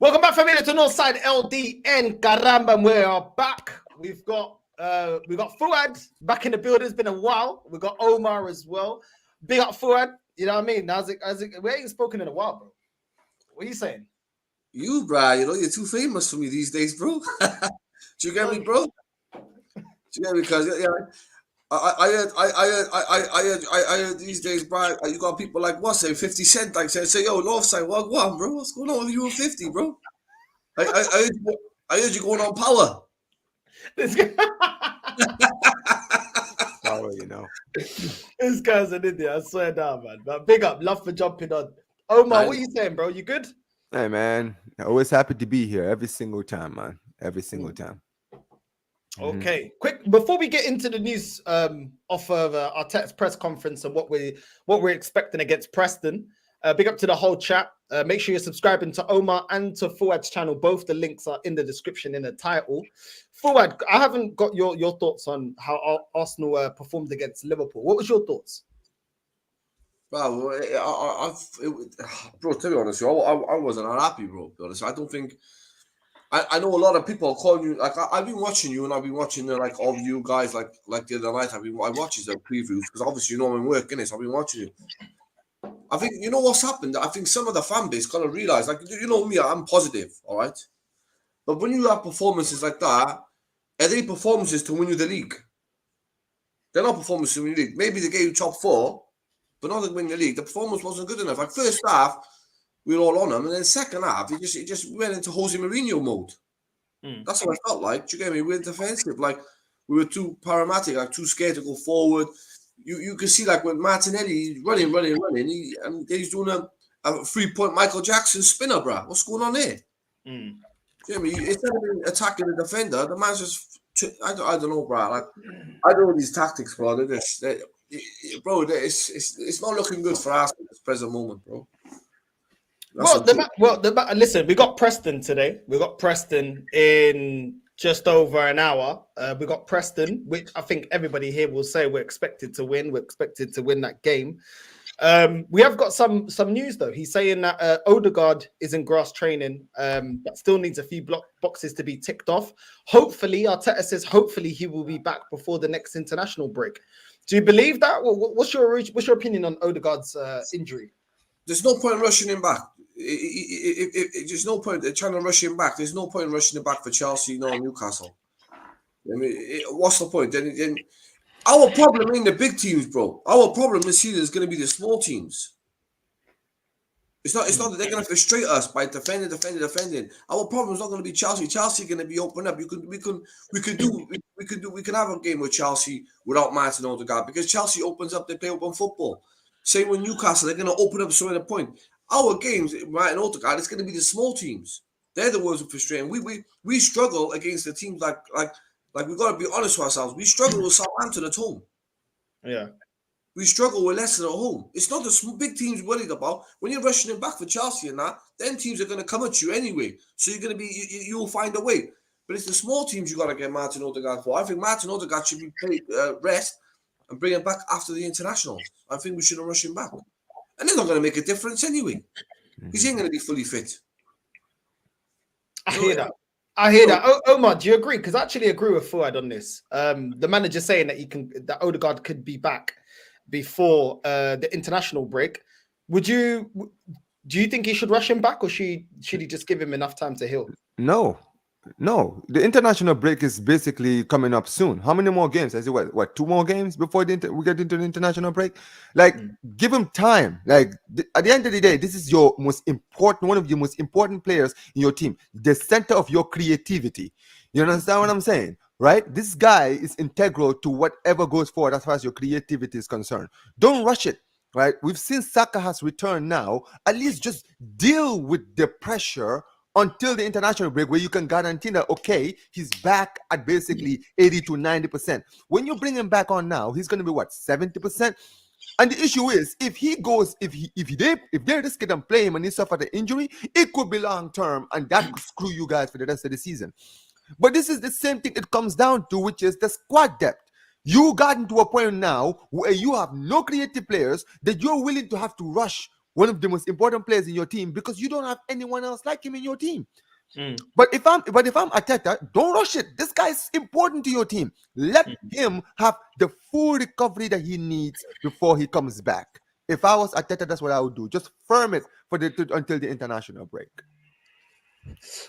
Welcome back, family, to NorthsideLDN. Caramba, we are back. We've got Fuad back in the building. It's been a while. We've got Omar as well. Big up Fuad. You know what I mean? We ain't spoken in a while, bro. What are you saying? You, bro, you're too famous for me these days, bro. Do you get me, bro? Do you get me? Because I heard these days, bro. You got people like what say 50 Cent, like say yo, Northside, what, bro? What's going on with you and 50, bro? I heard you going on power. This guy. Power, you know. This guy's an idiot. I swear down, man. But big up, love for jumping on. Omar, what are you saying, bro? You good? Hey, man. Always happy to be here every single time, man. Every single time. Okay, quick before we get into the news off of Arteta's press conference and what we're expecting against Preston. Big up to the whole chat. Make sure you're subscribing to Omar and to Fuad's channel. Both the links are in the description in the title. Fuad, I haven't got your thoughts on how Arsenal performed against Liverpool. What was your thoughts? Bro, bro, to be honest, I wasn't unhappy, bro. To be honest, I don't think. I know a lot of people are calling you. Like I've been watching you, and I've been watching like all of you guys. Like the other night, I watched the previews because obviously I'm in work, innit? So I've been watching you. I think you know what's happened. I think some of the fan base kind of realize, like you know me, I'm positive, all right. But when you have performances like that, are they performances to win you the league? They're not performances to win the league. Maybe they gave you top 4, but not to win the league. The performance wasn't good enough. Like first half, we were all on him, and then second half, it just went into Jose Mourinho mode. That's what I felt like. Do you get me? We were defensive, like we were too paramatic, like too scared to go forward. You can see like when Martinelli running, he's doing a 3-point Michael Jackson spinner, bro. What's going on there? Do you get me? Instead of attacking the defender, the man's just I don't know, bro. Like I don't know these tactics, bro. It's not looking good for us at this present moment, bro. Listen, we got Preston today. We got Preston in just over an hour. We got Preston, which I think everybody here will say we're expected to win. We're expected to win that game. We have got some news though. He's saying that Odegaard is in grass training, but still needs a few boxes to be ticked off. Hopefully, Arteta says hopefully he will be back before the next international break. Do you believe that? What's your opinion on Odegaard's injury? There's no point rushing him back. There's no point trying to rush him back. There's no point rushing him back for Chelsea, nor Newcastle. I mean, what's the point? Then our problem ain't the big teams, bro. Our problem this season is going to be the small teams. It's not that they're going to frustrate us by defending. Our problem is not going to be Chelsea. Chelsea going to be open up. We can have a game with Chelsea without Martin Odegaard because Chelsea opens up. They play open football. Same with Newcastle. They're going to open up so at a point. Our games, Martin Odegaard, it's going to be the small teams. They're the ones who frustrate. We struggle against the teams like we've got to be honest with ourselves. We struggle with Southampton at home. Yeah. We struggle with Leicester at home. It's not the big teams worried about. When you're rushing them back for Chelsea and that, then teams are going to come at you anyway. So you're going to be, you'll find a way. But it's the small teams you got to get Martin Odegaard for. I think Martin Odegaard should be paid rest and bring him back after the internationals. I think we shouldn't rush him back. And they're not going to make a difference anyway. He ain't going to be fully fit. I hear that. Omar, do you agree? Because I actually agree with Fuad on this. The manager saying that Odegaard could be back before the international break. Do you think he should rush him back, or should he just give him enough time to heal? No. The international break is basically coming up soon. How many more games? I say what 2 more games before we get into the international break? Like, give him time. Like, at the end of the day, this is your one of your most important players in your team, the center of your creativity. You understand what I'm saying? Right? This guy is integral to whatever goes forward as far as your creativity is concerned. Don't rush it. Right? We've seen Saka has returned now. At least just deal with the pressure until the international break, where you can guarantee that, okay, he's back at basically 80 to 90%. When you bring him back on now, he's going to be what, 70%? And the issue is, if they risk it and play him and he suffer the injury, it could be long term, and that could screw you guys for the rest of the season. But this is the same thing it comes down to, which is the squad depth. You got into a point now where you have no creative players that you're willing to have to rush one of the most important players in your team because you don't have anyone else like him in your team. Mm. But if I'm Arteta, don't rush it. This guy is important to your team. Let him have the full recovery that he needs before he comes back. If I was Arteta, that's what I would do. Just firm it until the international break.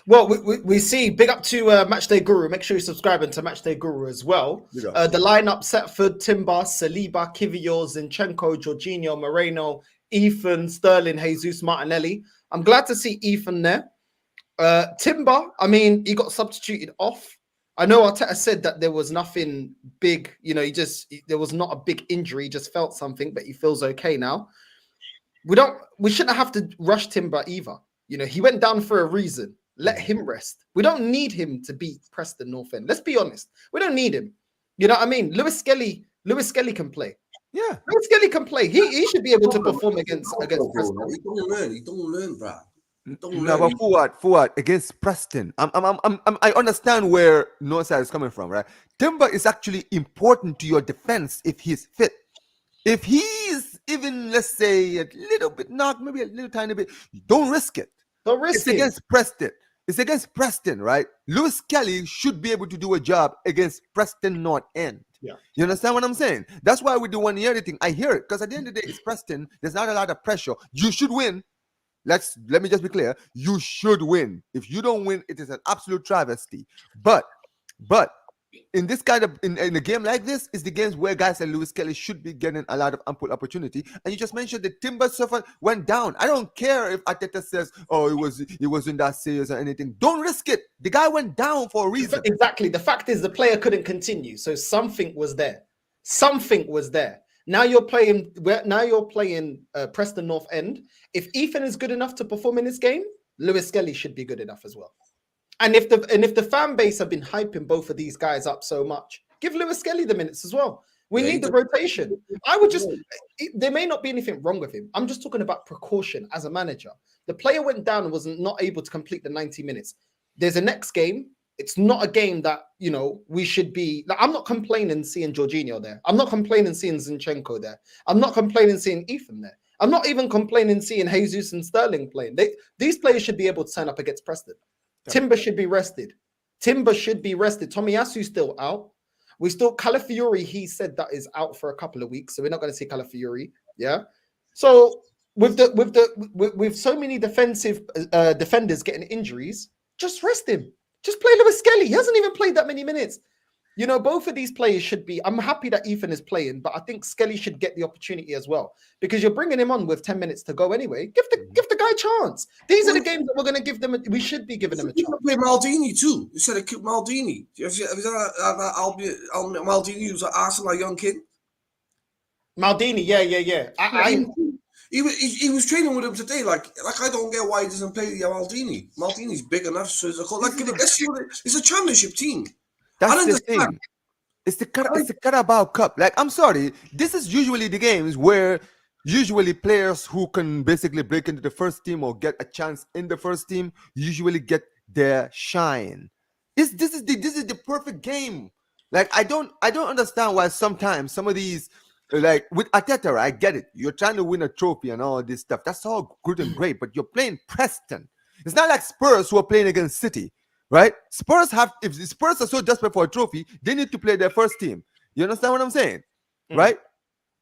Well, we see, big up to Matchday Guru. Make sure you're subscribing to Matchday Guru as well. The lineup: Setford, Timber, Saliba, Kivior, Zinchenko, Jorginho, Moreno, Ethan, Sterling, Jesus, Martinelli. I'm glad to see Ethan there. Timber, I mean, he got substituted off. I know Arteta said that there was nothing big, you know, there was not a big injury, he just felt something, but he feels okay now. We shouldn't have to rush Timber either. You know, he went down for a reason. Let him rest. We don't need him to beat Preston North End. Let's be honest. We don't need him. You know what I mean? Lewis Skelly can play. Yeah. Lewis Skelly can play. He should be able to perform against Preston. He don't learn, bro. No, but forward against Preston. I understand where Northside is coming from, right? Timber is actually important to your defense if he's fit. If he's even, let's say, a little bit knocked, maybe a little tiny bit, don't risk it. Don't risk it. It's against Preston. It's against Preston, right? Lewis Kelly should be able to do a job against Preston North End. Yeah. You understand what I'm saying? That's why we do one year thing. I hear it because at the end of the day, it's Preston. There's not a lot of pressure. You should win. Let me just be clear. You should win. If you don't win, it is an absolute travesty. But in this kind of in a game like this, is the games where guys like Lewis Kelly should be getting a lot of ample opportunity. And you just mentioned the Timber went down. I don't care if Arteta says, "Oh, it wasn't that serious" or anything. Don't risk it. The guy went down for a reason. Exactly. The fact is, the player couldn't continue, so something was there. Something was there. Now you're playing Preston North End. If Ethan is good enough to perform in this game, Lewis Skelly should be good enough as well. And if the fan base have been hyping both of these guys up so much, give Lewis Skelly the minutes as well. We need the rotation. There may not be anything wrong with him. I'm just talking about precaution as a manager. The player went down and was not able to complete the 90 minutes. There's a next game. It's not a game that, you know, we should be. Like, I'm not complaining seeing Jorginho there. I'm not complaining seeing Zinchenko there. I'm not complaining seeing Ethan there. I'm not even complaining seeing Jesus and Sterling playing. These players should be able to turn up against Preston. Timber should be rested. Tomiyasu's still out. Calafiori, he said that is out for a couple of weeks, so we're not going to see Calafiori. Yeah. So with so many defenders getting injuries, just rest him. Just play Lewis Skelly. He hasn't even played that many minutes. You know, both of these players should be. I'm happy that Ethan is playing, but I think Skelly should get the opportunity as well because you're bringing him on with 10 minutes to go anyway. Give the guy a chance. These are the games that we're going to give them. We should be giving them a chance. Play Maldini too. You said Maldini. Have you Maldini was an Arsenal young kid? Maldini, yeah. He was training with him today. Like I don't get why he doesn't play Maldini. Maldini's big enough, so it's a championship team. That's the thing. It's the Carabao Cup. Like, I'm sorry. This is usually the games where usually players who can basically break into the first team or get a chance in the first team usually get their shine. This is the perfect game. Like, I don't understand why sometimes some of these, like with Arteta, I get it. You're trying to win a trophy and all this stuff. That's all good and great, but you're playing Preston. It's not like Spurs who are playing against City. Right? If the Spurs are so desperate for a trophy, they need to play their first team. You understand what I'm saying? Right?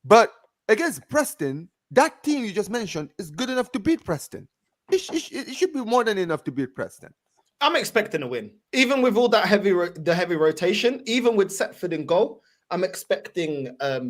But against Preston, that team you just mentioned is good enough to beat Preston. It should be more than enough to beat Preston. I'm expecting a win. Even with all that heavy rotation, even with Setford in goal, I'm expecting a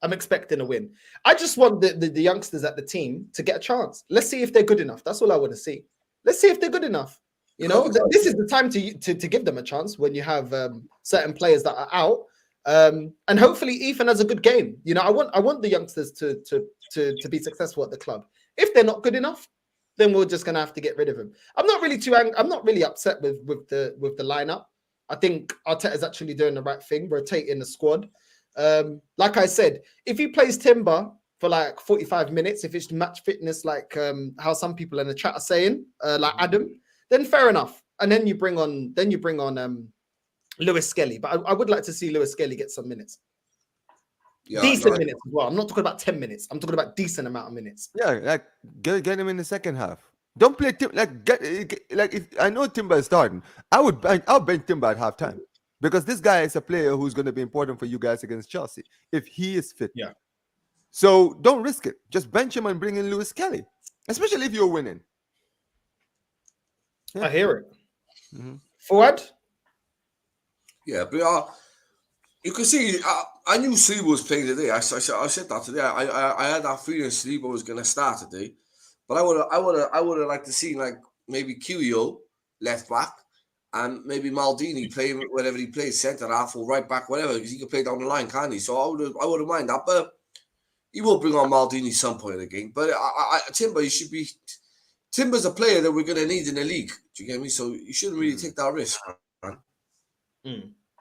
win. I just want the youngsters at the team to get a chance. Let's see if they're good enough. That's all I want to see. Let's see if they're good enough. You know, this is the time to give them a chance when you have certain players that are out, and hopefully Ethan has a good game. You know, I want the youngsters to be successful at the club. If they're not good enough, then we're just gonna have to get rid of him. I'm not really upset with the lineup. I think Arteta is actually doing the right thing, rotating the squad. Like I said, if he plays Timber for like 45 minutes, if it's match fitness, like how some people in the chat are saying, like Adam, then fair enough. And then you bring on Lewis Skelly. But I would like to see Lewis Skelly get some minutes. Yeah, Decent no, minutes as well. I'm not talking about 10 minutes. I'm talking about decent amount of minutes. Yeah, like get him in the second half. Don't play Tim like like if I know Timber is starting, I'll bench Timber at halftime because this guy is a player who's going to be important for you guys against Chelsea if he is fit. Yeah. So don't risk it. Just bench him and bring in Lewis Kelly, especially if you're winning. I hear it. Mhm. Forward. yeah, but you can see, I knew Saliba was playing today. I said that today. I had that feeling Saliba was going to start today, but I would have liked to see like maybe Kyo left back and maybe Maldini playing whatever he plays, centre half or right back, whatever, because he can play down the line, can't he? So I would have mind that, but he will bring on Maldini some point in the game. But Timber, you should be. Timber's a player that we're going to need in the league. Do you get me? So you shouldn't really take that risk, man.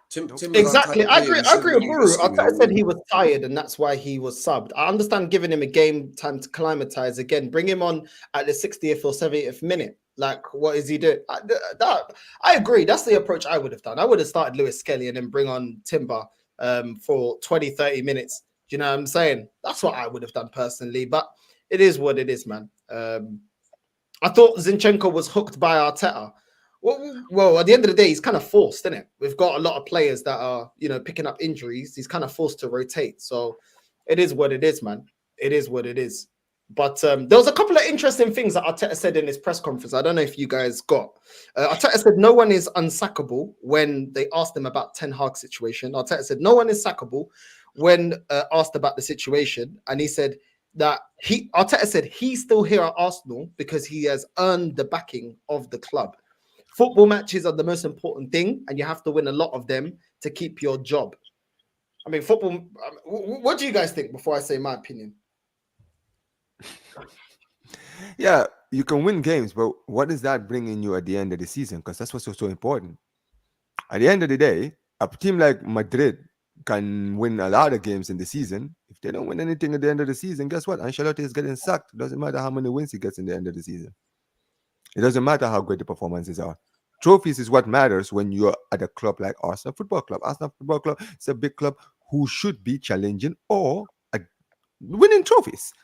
Timber's Exactly. that type of I player, agree. you I agree shouldn't with really Buru. risk him, you Arteta know? said he was tired and that's why he was subbed. I understand giving him a game time to climatize again. Bring him on at the 60th or 70th minute. Like, what is he doing? I agree. That's the approach I would have done. I would have started Lewis Kelly and then bring on Timber for 20, 30 minutes. Do you know what I'm saying? That's what I would have done personally. But it is what it is, man. I thought Zinchenko was hooked by Arteta. Well, at the end of the day, he's kind of forced, isn't it? We've got a lot of players that are, picking up injuries. He's kind of forced to rotate. So it is what it is, man. It is what it is. But there was a couple of interesting things that Arteta said in his press conference. I don't know if you guys got. Arteta said no one is unsackable when they asked him about Ten Hag situation. Arteta said no one is sackable when asked about the situation. And he said that Arteta said he's still here at Arsenal because he has earned the backing of the club. Football matches are the most important thing, and you have to win a lot of them to keep your job. I mean, football. What do you guys think before I say my opinion? Yeah, you can win games, but what is that bringing you at the end of the season? Because that's what's so important. At the end of the day, a team like Madrid can win a lot of games in the season. If they don't win anything at the end of the season, guess what? Ancelotti is getting sacked. It doesn't matter how many wins he gets in the end of the season. It doesn't matter how great the performances are. Trophies is what matters when you're at a club like Arsenal Football Club. Arsenal Football Club is a big club who should be challenging or winning trophies.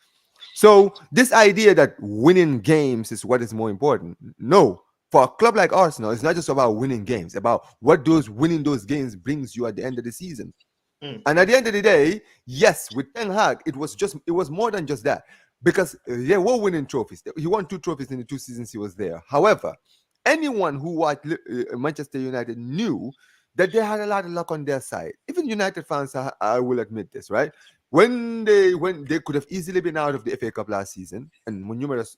So this idea that winning games is what is more important. No, for a club like Arsenal, it's not just about winning games, about what winning those games brings you at the end of the season. And at the end of the day, yes, with Ten Hag, it was more than just that. Because they were winning trophies. He won 2 trophies in the 2 seasons he was there. However, anyone who watched Manchester United knew that they had a lot of luck on their side. Even United fans, I will admit this, right? When they could have easily been out of the FA Cup last season and won numerous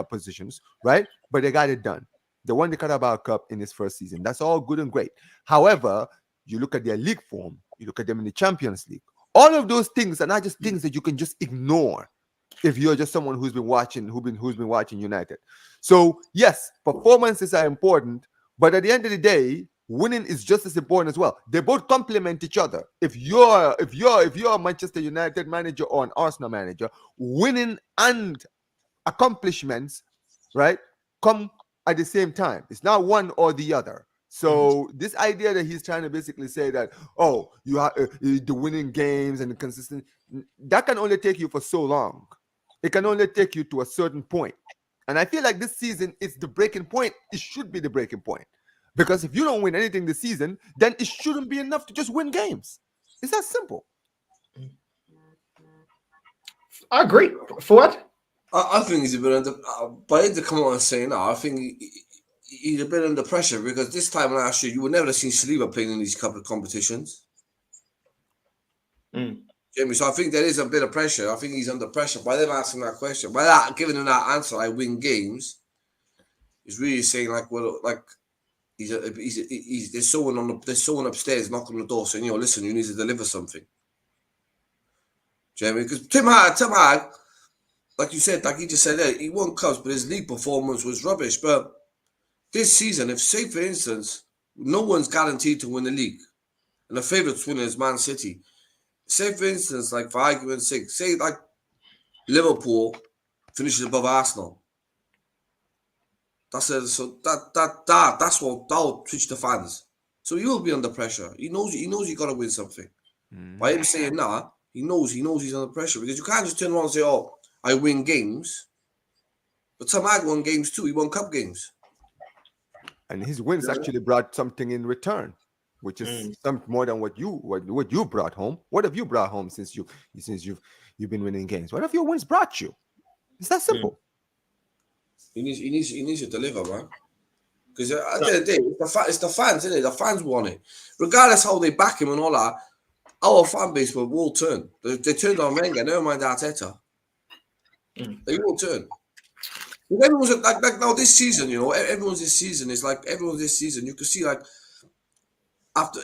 positions, right? But they got it done. They won the Carabao Cup in his first season. That's all good and great. However, you look at their league form, you look at them in the Champions League. All of those things are not just things that you can just ignore if you're just someone who's been watching United. So yes, performances are important, but at the end of the day, winning is just as important as well. They both complement each other. If you're a Manchester United manager or an Arsenal manager, winning and accomplishments, right, come at the same time. It's not one or the other. So this idea that he's trying to basically say that, oh, you have the winning games and the consistent, that can only take you for so long. It can only take you to a certain point. And I feel like this season is the breaking point. It should be the breaking point. Because if you don't win anything this season, then it shouldn't be enough to just win games. It's that simple. I agree. Forward? I think he's a bit under. By him to come on and say no, I think he's a bit under pressure because this time last year you would never have seen Saliba playing in these couple of competitions. Jamie, so I think there is a bit of pressure. I think he's under pressure by them asking that question. By that giving him that answer, I win games. He's really saying like, well, like there's someone upstairs knocking on the door saying, listen, you need to deliver something. Jamie, because Tim Hag, like you said, like he just said there, he won cups, but his league performance was rubbish. But this season, if say for instance, no one's guaranteed to win the league, and the favourites winner is Man City. Say for instance, like for argument's sake, say like Liverpool finishes above Arsenal. That's what that'll switch the fans. So he will be under pressure. He knows you got to win something. By him saying that, he knows he's under pressure, because you can't just turn around and say, "Oh, I win games." But Tom Hag won games too. He won cup games, and his wins actually brought something in return, which is some more than what you brought home. What have you brought home since you've been winning games? What have your wins brought you? It's that simple. He needs to deliver, man. Because at the end of the day, it's the fans, isn't it? The fans want it, regardless how they back him and all that. Our fan base will turn. They turned on Wenger. Never mind Arteta. They will turn. Everyone's like now this season, you know. Everyone's this season. You can see like after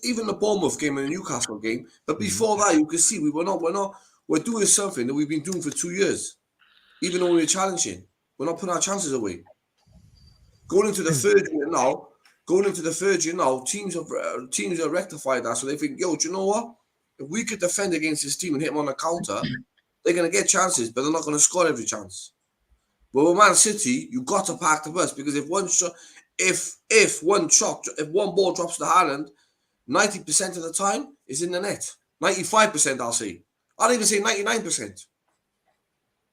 even the Bournemouth game and the Newcastle game, but before that, you can see we're doing something that we've been doing for 2 years. Even though we're challenging, we're not putting our chances away. Going into the third year now, teams have rectified that, so they think, yo, do you know what? If we could defend against this team and hit them on the counter, they're gonna get chances, but they're not gonna score every chance. But with Man City, you got to park the bus, because if one ball drops to Haaland, 90% of the time is in the net. 95%, I'll say. I'll even say 99%.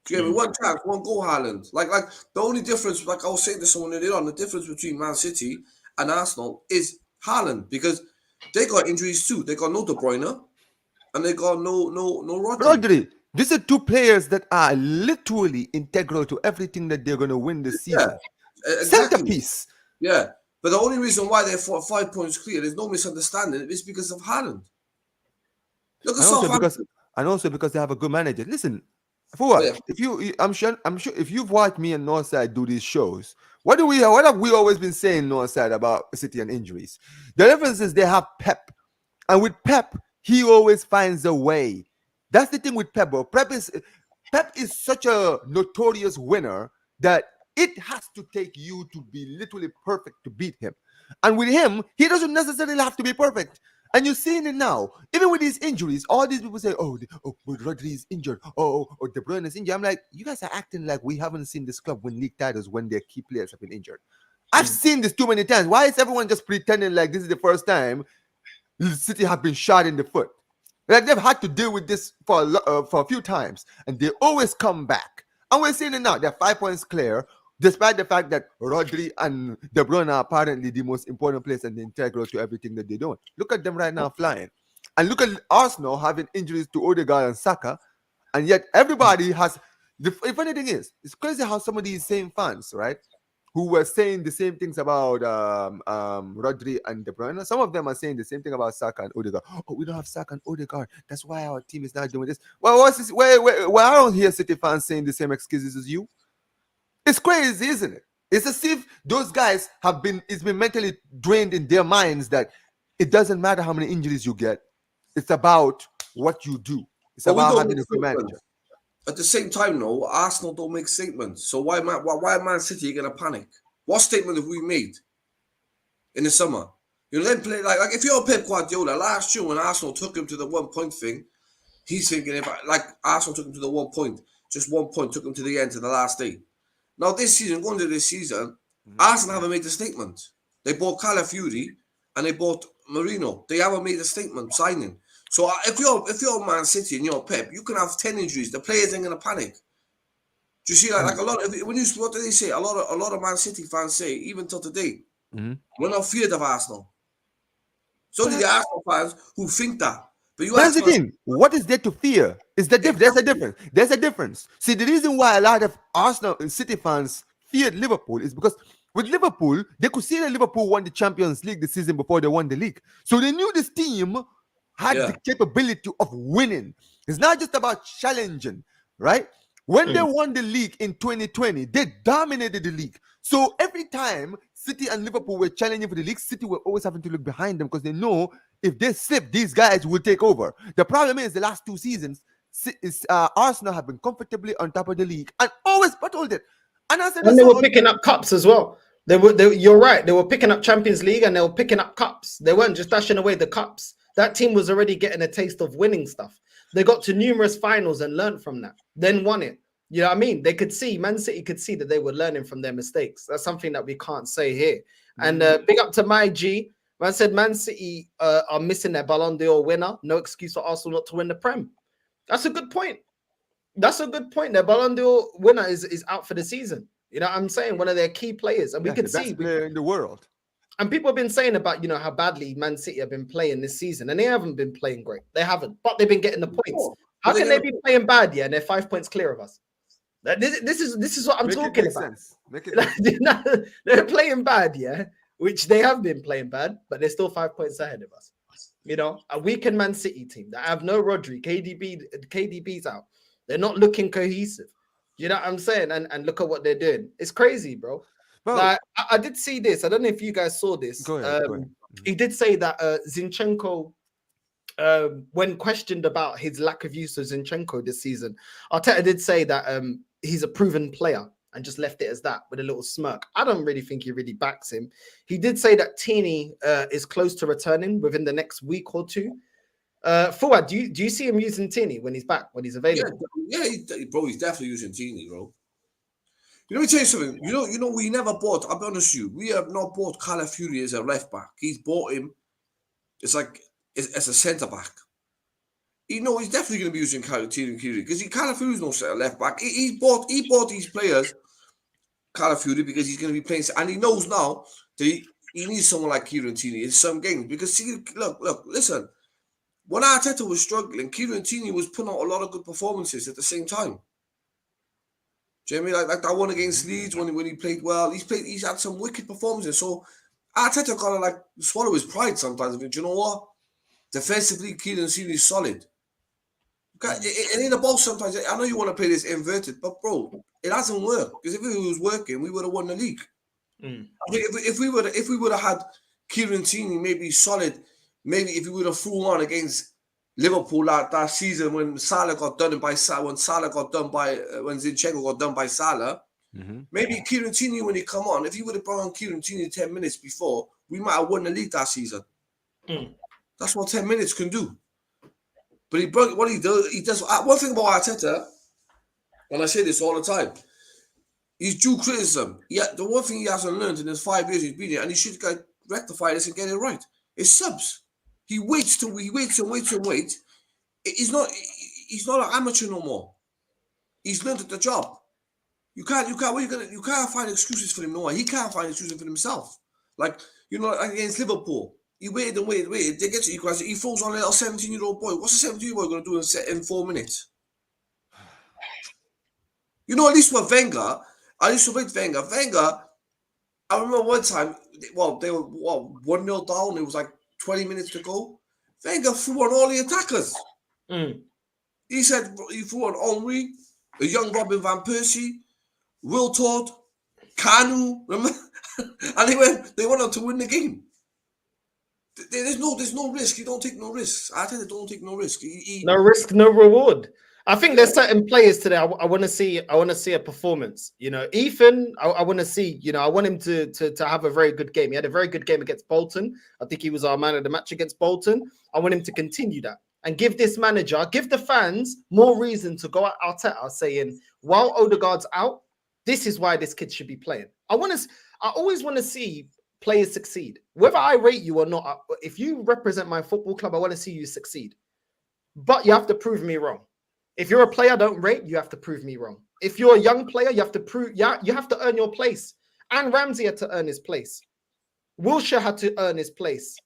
Yeah, with one chance, one goal, Haaland. Like the only difference, like I was saying to someone earlier on, the difference between Man City and Arsenal is Haaland, because they got injuries too. They got no De Bruyne, and they got no Rodri. These are two players that are literally integral to everything that they're going to win this season. Yeah, exactly. Centerpiece. Yeah, but the only reason why they're 5 points clear, there's no misunderstanding, it's because of Haaland. Look at Southampton. And also because they have a good manager. Listen, for what? Yeah. I'm sure if you've watched me and Northside do these shows, what have we always been saying, Northside, about City and injuries? The difference is they have Pep, and with Pep, he always finds a way. That's the thing with Pep, bro. Pep is such a notorious winner that it has to take you to be literally perfect to beat him. And with him, he doesn't necessarily have to be perfect. And you're seeing it now. Even with these injuries, all these people say, Rodri is injured. Or De Bruyne is injured. I'm like, you guys are acting like we haven't seen this club win league titles when their key players have been injured. I've seen this too many times. Why is everyone just pretending like this is the first time City have been shot in the foot? Like they've had to deal with this for a few times, and they always come back. And we're seeing it now. They're 5 points clear, despite the fact that Rodri and De Bruyne are apparently the most important players and integral to everything that they're doing. Look at them right now flying. And look at Arsenal having injuries to Odegaard and Saka, and yet everybody has... The funny thing is, it's crazy how some of these same fans, right, who were saying the same things about Rodri and De Bruyne, some of them are saying the same thing about Saka and Odegaard. Oh, we don't have Saka and Odegaard. That's why our team is not doing this. Well, what's this? Where I don't hear City fans saying the same excuses as you. It's crazy, isn't it? It's as if those guys it's been mentally drained in their minds that it doesn't matter how many injuries you get. It's about what you do. It's about having a good manager. At the same time, though, Arsenal don't make statements. So why Man City going to panic? What statement have we made in the summer? You then play like if you're Pep Guardiola, last year when Arsenal took him to the 1 point thing, he's thinking Arsenal took him to the 1 point, just 1 point, took him to the end, to the last day. Now this season, going to this season, Arsenal haven't made a statement. They bought Calafiori and they bought Marino. They haven't made a statement signing. So if you're Man City and you're Pep, you can have 10 injuries. The players ain't gonna panic. Do you see like a lot of what do they say? A lot of Man City fans say, even till today, we're not feared of Arsenal. So do the Arsenal fans who think that. But that's the thing. What is there to fear? There's a difference. There's a difference. See, the reason why a lot of Arsenal and City fans feared Liverpool is because with Liverpool, they could see that Liverpool won the Champions League the season before they won the league. So they knew this team had the capability of winning. It's not just about challenging, right? When they won the league in 2020, they dominated the league. So every time City and Liverpool were challenging for the league, City were always having to look behind them because they know if they slip, these guys will take over. The problem is the last 2 seasons, Arsenal have been comfortably on top of the league and always battled it. And they were picking up cups as well. You're right. They were picking up Champions League and they were picking up cups. They weren't just dashing away the cups. That team was already getting a taste of winning stuff. They got to numerous finals and learned from that, then won it. You know what I mean? They could see, Man City could see that they were learning from their mistakes. That's something that we can't say here. And big up to my G. Man said Man City are missing their Ballon d'Or winner. No excuse for Arsenal not to win the Prem. That's a good point. That's a good point. Their Ballon d'Or winner is out for the season. You know what I'm saying? One of their key players. And we could the see best player in the world. and people have been saying about, you know, how badly Man City have been playing this season. And they haven't been playing great. They haven't. But they've been getting the points. How can they be playing bad, yeah, and they're 5 points clear of us? This is what I'm talking about. Make it They're playing bad, yeah, which they have been playing bad, but they're still 5 points ahead of us. You know, a weakened Man City team that have no Rodri, KDB's out. They're not looking cohesive. You know what I'm saying? And look at what they're doing. It's crazy, bro. Well, like, I did see this. I don't know if you guys saw this. Go ahead. He did say that Zinchenko, when questioned about his lack of use of Zinchenko this season, Arteta did say that he's a proven player and just left it as that with a little smirk. I don't really think he really backs him. He did say that Tierney is close to returning within the next week or two. Fuad, do you see him using Tierney when he's back, when he's available? Yeah, bro, he's definitely using Tierney, bro. You know, let me tell you something. You know, we never bought. I'll be honest with you. We have not bought Calafiori as a left back. He's bought him. It's like as a centre back. You know, he's definitely going to be using Calafiori because Calafiori's no centre left back. He bought these players, Calafiori, because he's going to be playing, and he knows now that he needs someone like Kieran Tierney in some games. Because see, look, listen. When Arteta was struggling, Kieran Tierney was putting out a lot of good performances at the same time. Do you know what I mean? Like that one against Leeds when he played well. He's had some wicked performances. So Arteta got to like swallow his pride sometimes. Do you know what? Defensively, Kieran Tierney is solid. And in the ball sometimes, I know you want to play this inverted, but bro, it hasn't worked. Because if it was working, we would have won the league. I mean, if we would have had Kieran Tierney maybe solid, maybe if we would have thrown on against Liverpool that season when Salah got done by when Zinchenko got done by Salah, maybe Kieran Tierney when he come on, if he would have brought on Kieran Tierney 10 minutes before, we might have won the league that season. That's what 10 minutes can do. But what he does. One thing about Arteta, and I say this all the time, he's due criticism. Yeah, the one thing he hasn't learned in his 5 years he's been here, and he should rectify this and get it right, is subs. He waits and waits. He's not an amateur no more. He's learned at the job. You can't find excuses for him no more. He can't find excuses for himself. Like, you know, against Liverpool. He waited. They get to equalize. He throws on a little 17-year-old boy. What's a 17-year-old boy going to do in 4 minutes? You know, at least with Wenger, I used to rate Wenger. Wenger, I remember one time, they were 1-0 down. It was like 20 minutes to go. Wenger threw on all the attackers. He said he threw on Henry, a young Robin van Persie, Will Todd, Kanu, remember? And they went on to win the game. There's no risk. You don't take no risks. Arteta don't take no risk. No risk, no reward. I think there's certain players today. I want to see a performance. You know, Ethan. I want to see. You know, I want him to have a very good game. He had a very good game against Bolton. I think he was our man of the match against Bolton. I want him to continue that and give the fans more reason to go at Arteta saying, while Odegaard's out, this is why this kid should be playing. I always want to see players succeed, whether I rate you or not. If you represent my football club, I want to see you succeed, but you have to prove me wrong. If you're a player I don't rate, you have to prove me wrong. If you're a young player, you have to prove, you have to earn your place. And Ramsey had to earn his place. Wilshere had to earn his place.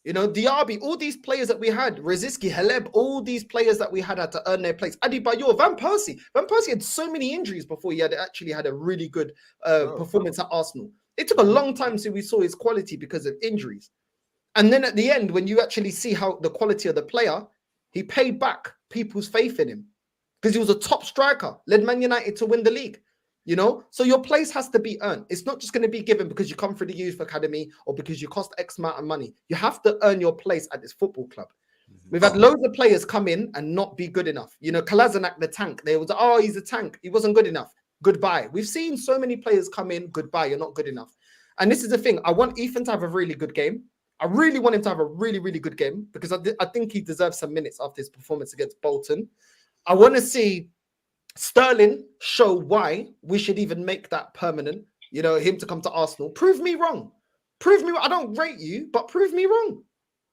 You know, Diaby, all these players that we had, Rosicky, Haleb, all these players that we had to earn their place. Adebayor, Van Persie. Van Persie had so many injuries before he had a really good performance at Arsenal. It took a long time until we saw his quality because of injuries. And then at the end, when you actually see how the quality of the player, he paid back people's faith in him because he was a top striker, led Man United to win the league. You know, so your place has to be earned. It's not just going to be given because you come through the youth academy or because you cost X amount of money. You have to earn your place at this football club. We've had loads of players come in and not be good enough. You know, Kolasinac, the tank. They was, he's a tank. He wasn't good enough. Goodbye. We've seen so many players come in. Goodbye. You're not good enough. And this is the thing. I want Ethan to have a really good game. I really want him to have a really, really good game because I think he deserves some minutes after his performance against Bolton. I want to see Sterling show why we should even make that permanent. You know, him to come to Arsenal. Prove me wrong. Prove me. I don't rate you, but prove me wrong.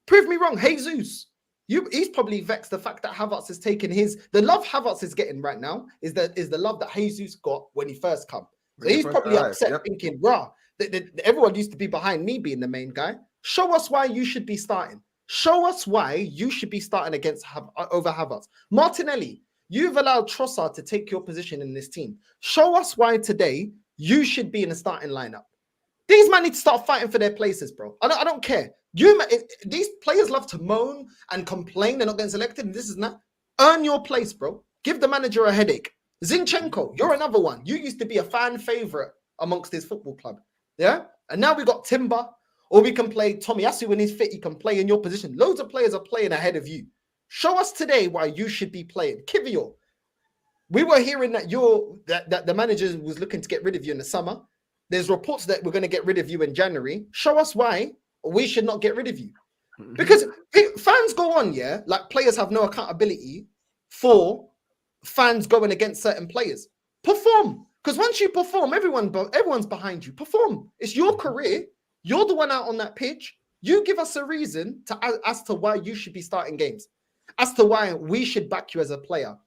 Prove me wrong. Jesus, he's probably vexed the fact that Havertz is taking the love Havertz is getting right now is the love that Jesus got when he first come. So he's probably upset, thinking, "Rah, everyone used to be behind me being the main guy. Show us why you should be starting. Show us why you should be starting against over Havertz. Martinelli, you've allowed Trossard to take your position in this team. Show us why today you should be in the starting lineup. These men need to start fighting for their places, bro. I don't care. These players love to moan and complain they're not getting selected, and this is not. Earn your place, bro. Give the manager a headache. Zinchenko, you're another one. You used to be a fan favorite amongst his football club. Yeah? And now we got Timber, or we can play Tomiyasu when he's fit. He can play in your position. Loads of players are playing ahead of you. Show us today why you should be playing. Kivior, we were hearing that that the manager was looking to get rid of you in the summer. There's reports that we're going to get rid of you in January. Show us why we should not get rid of you. Because fans go on, yeah, like players have no accountability for fans going against certain players. Perform. Because once you perform, everyone's behind you. Perform. It's your career. You're the one out on that pitch. You give us a reason as to why you should be starting games, as to why we should back you as a player.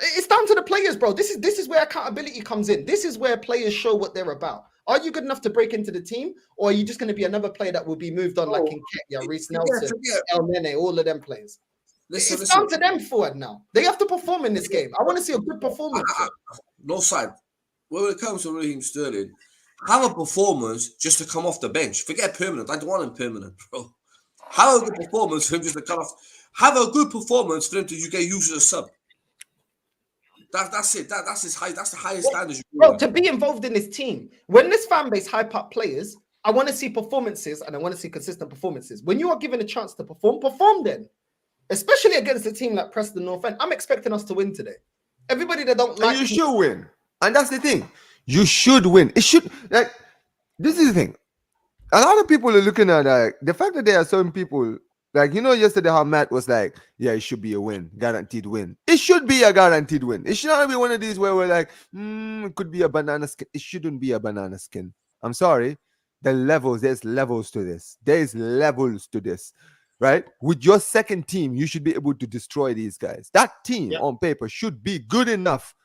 It's down to the players, bro. This is where accountability comes in. This is where players show what they're about. Are you good enough to break into the team, or are you just going to be another player that will be moved on like Nketiah, Reece Nelson, El Nene, all of them players? It's down to them forward now. They have to perform in this game. I want to see a good performance. Northside, when it comes to Raheem Sterling, have a performance just to come off the bench. Forget permanent. I don't want him permanent, bro. Have a good performance for him just to come off. Have a good performance for him to get used as a sub. That's it. That's his high. That's the highest standard. Bro, to be involved in this team, when this fan base hype up players, I want to see performances and I want to see consistent performances. When you are given a chance to perform then. Especially against a team like Preston North End. I'm expecting us to win today. Everybody that don't like you should win. And that's the thing. You should win. It should, like, this is the thing. A lot of people are looking at the fact that there are certain people, like, yesterday how Matt was like, yeah, it should be a win, guaranteed win. It should be a guaranteed win. It should not be one of these where we're like, it could be a banana skin. It shouldn't be a banana skin. I'm sorry. There's levels to this. There's levels to this. Right? With your second team, you should be able to destroy these guys. That team on paper should be good enough.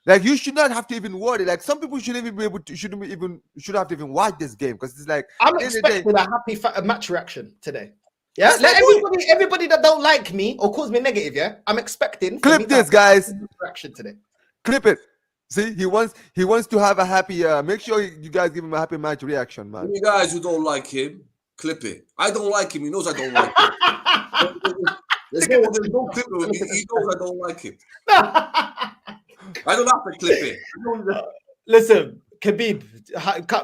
Like, you should not have to even worry. Like, some people shouldn't even be able to, should have to even watch this game because it's like I'm expecting a happy match reaction today. Yeah, let everybody that don't like me or calls me negative. Yeah, I'm expecting. Clip this, guys. Reaction today. Clip it. See, he wants to have a happy. Make sure you guys give him a happy match reaction, man. You guys who don't like him, clip it. I don't like him. He knows I don't like him. There's no clip of it. He knows I don't like him. I don't have to clip it. Listen, Khabib,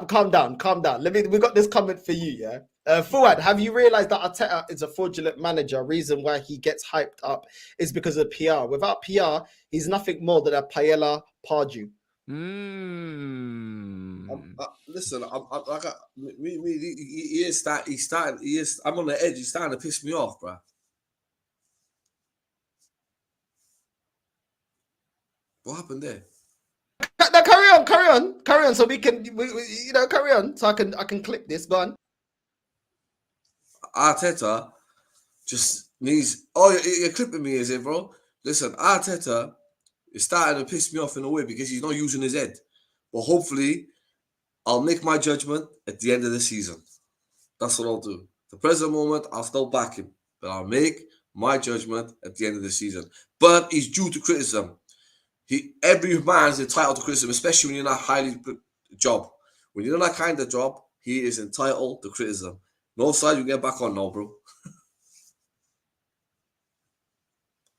calm down. We got this comment for you, yeah? Fuad, have you realized that Arteta is a fraudulent manager? Reason why he gets hyped up is because of PR. Without PR, he's nothing more than a paella pardew. Listen, I'm on the edge. He's starting to piss me off, bro. What happened there? No, carry on. So we can, carry on. So I can clip this. Go on. Arteta just needs. Oh, you're clipping me, is it, bro? Listen, Arteta is starting to piss me off in a way because he's not using his head. But hopefully, I'll make my judgment at the end of the season. That's what I'll do. The present moment, I'll still back him, but I'll make my judgment at the end of the season. But he's due to criticism. Every man's entitled to criticism, especially when you're in a highly job. When you're in that kind of job, he is entitled to criticism. Northside, you get back on now, bro.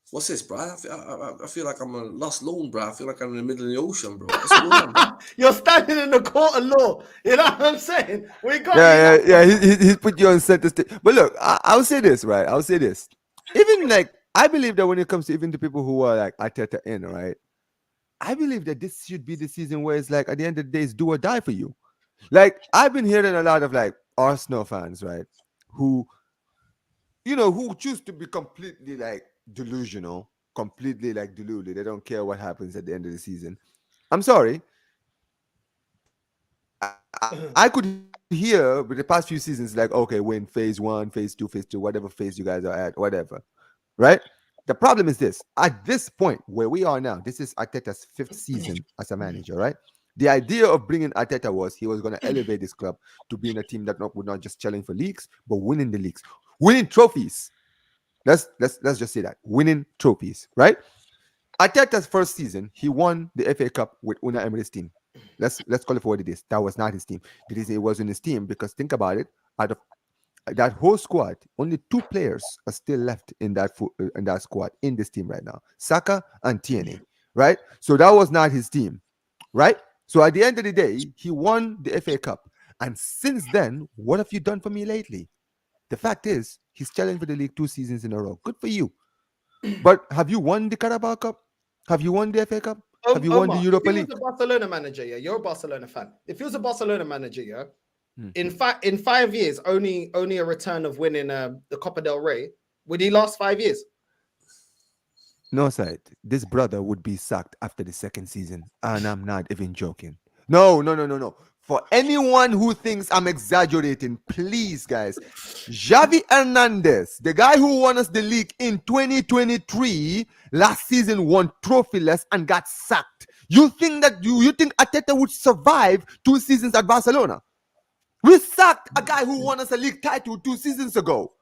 What's this, bro? I feel like I'm a lost lone, bro. I feel like I'm in the middle of the ocean, bro. What's going on? You're standing in the court of law. You know what I'm saying? He put you on center stage. But look, I'll say this, right? I'll say this. Even like, I believe that when it comes to even the people who are like Arteta in, right? I believe that this should be the season where it's like, at the end of the day, it's do or die for you. Like, I've been hearing a lot of like Arsenal fans, right? Who choose to be completely like delusional, completely like deluded. They don't care what happens at the end of the season. I'm sorry. I could here with the past few seasons, like, okay, win phase 1, phase 2, whatever phase you guys are at, whatever, right? The problem is this: at this point where we are now, this is Arteta's 5th season as a manager, right? The idea of bringing Arteta was he was going to elevate this club to being a team that would not just challenge for leagues, but winning the leagues, winning trophies. Let's just say that, winning trophies, right? Arteta's first season, he won the FA Cup with Unai Emery's team. Let's call it for what it is. That was not his team. It wasn't his team because think about it. Out of that whole squad, only 2 players are still left in that squad in this team right now: Saka and Tierney, right? So that was not his team, right? So at the end of the day, he won the FA Cup, and since then, what have you done for me lately? The fact is, he's challenged for the league 2 seasons in a row. Good for you. But have you won the Carabao Cup? Have you won the FA Cup? Have you won the Europa If he League? was a Barcelona manager, yeah, you're a Barcelona fan. If he was a Barcelona manager, yeah, in 5 years, only a return of winning the Copa del Rey, would he last 5 years? No, side. This brother would be sacked after the 2nd season, and I'm not even joking. No. For anyone who thinks I'm exaggerating, please, guys, Xavi Hernandez, the guy who won us the league in 2023, last season won trophyless and got sacked. You think that you think Arteta would survive 2 seasons at Barcelona? We sacked a guy who won us a league title 2 seasons ago.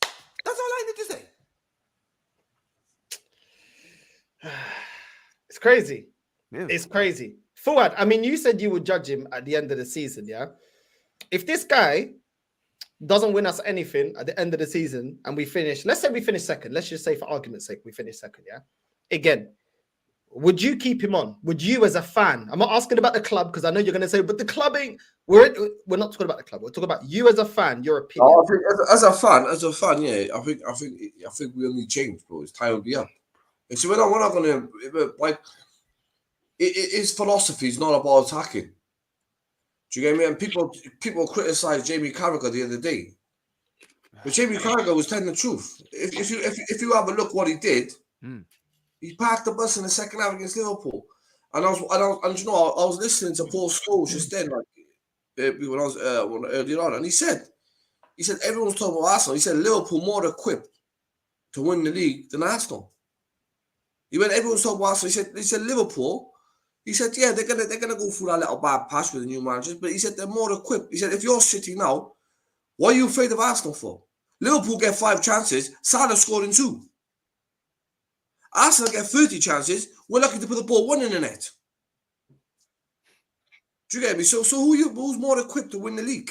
That's all I need to say. It's crazy. Yeah. It's crazy. Fuad, I mean, you said you would judge him at the end of the season, yeah? If this guy doesn't win us anything at the end of the season and we finish, let's say we finish second, let's just say for argument's sake, we finish second, yeah? Again, would you keep him on? Would you as a fan? I'm not asking about the club because I know you're going to say, but the club ain't, we're not talking about the club. We're talking about you as a fan, your opinion. I think as a fan, yeah, I think we only change, bro. It's time to be up. And so we're not going to, like, his philosophy is not about attacking. Do you get me? And people criticize Jamie Carragher the other day, but Jamie Carragher was telling the truth. If you have a look what he did, he parked the bus in the second half against Liverpool, and I was listening to Paul Scholes just then, like when I was earlier on, and he said everyone's talking about Arsenal. He said Liverpool more equipped to win the league than Arsenal. Everyone's talking about Arsenal. He said Liverpool. He said, yeah, they're gonna go through that little bad patch with the new managers, but he said they're more equipped. He said, if you're City now, what are you afraid of Arsenal for? Liverpool get 5 chances, Salah scored in 2. Arsenal get 30 chances, we're lucky to put the ball 1 in the net. Do you get me? So who's more equipped to win the league?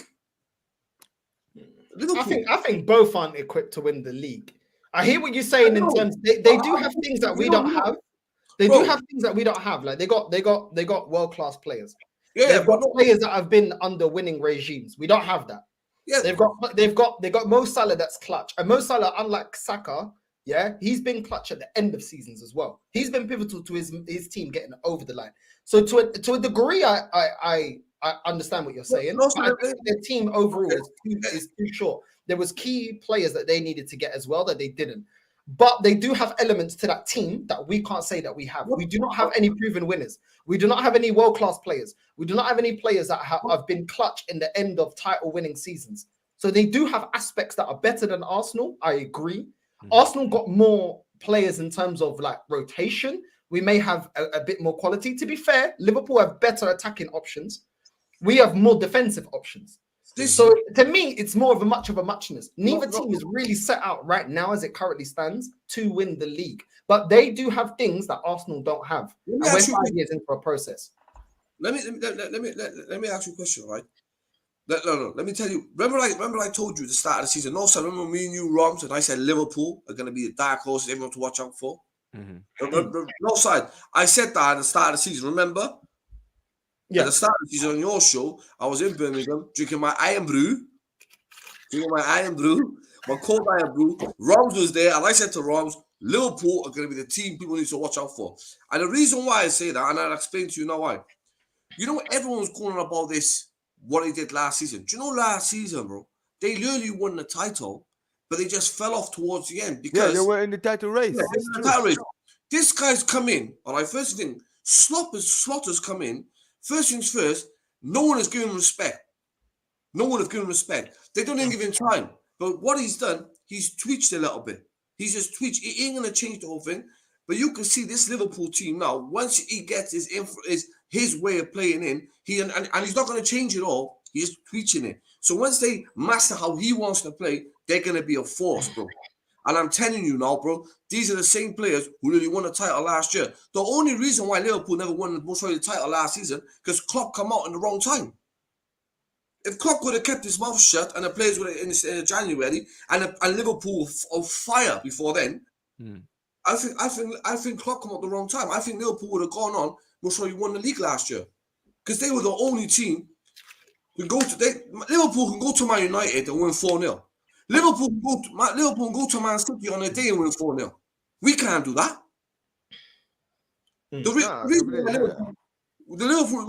Liverpool. I think both aren't equipped to win the league. I hear what you're saying in terms they do have things that we don't have. They do have things that we don't have. Like they got world-class players. Yeah, they've got players that have been under winning regimes. We don't have that. Yeah, they've got Mo Salah that's clutch. And Mo Salah, unlike Saka, yeah, he's been clutch at the end of seasons as well. He's been pivotal to his team getting over the line. So to a degree, I understand what you're saying. But I think their team overall is too short. There was key players that they needed to get as well that they didn't. But they do have elements to that team that we can't say that we have. We do not have any proven winners. We do not have any world-class players. We do not have any players that have been clutch in the end of title-winning seasons. So they do have aspects that are better than Arsenal. I agree. Arsenal got more players in terms of like rotation. We may have a bit more quality. To be fair, Liverpool have better attacking options. We have more defensive options. So to me, it's more of a muchness. Neither team is really set out right now as it currently stands to win the league. But they do have things that Arsenal don't have. And we're 5 years into a process. Let me ask you a question, right? No. Let me tell you. Remember I told you at the start of the season. No, so remember me and you, Roms, and I said Liverpool are going to be the dark horse everyone to watch out for. No side. I said that at the start of the season. Remember? Yeah. At the start of the season on your show, I was in Birmingham drinking my iron brew. My cold iron brew. Roms was there, and I said to Roms, Liverpool are going to be the team people need to watch out for. And the reason why I say that, and I'll explain to you now why. You know, everyone's going on about this, what they did last season. Do you know last season, bro? They literally won the title, but they just fell off towards the end because they were in the title race. This guy's come in. All right, first thing, Slaughter's come in. First things first, No one is giving him respect. No one is giving him respect. They don't even give him time. But what he's done, he's tweaked a little bit. He's just tweaked. He ain't gonna change the whole thing. But you can see this Liverpool team now. Once he gets his way of playing in, and he's not gonna change it all. He's tweaking it. So once they master how he wants to play, they're gonna be a force, bro. And I'm telling you now, bro, these are the same players who really won the title last year. The only reason why Liverpool never won the title last season because Klopp come out in the wrong time. If Klopp would have kept his mouth shut and the players would have in January and Liverpool on fire before then, I think Klopp come out the wrong time. I think Liverpool would have gone on. Most probably won the league last year because they were the only team who Liverpool can go to Man United and win 4-0. Liverpool can go to Man City on a day and win 4-0. We can't do that. The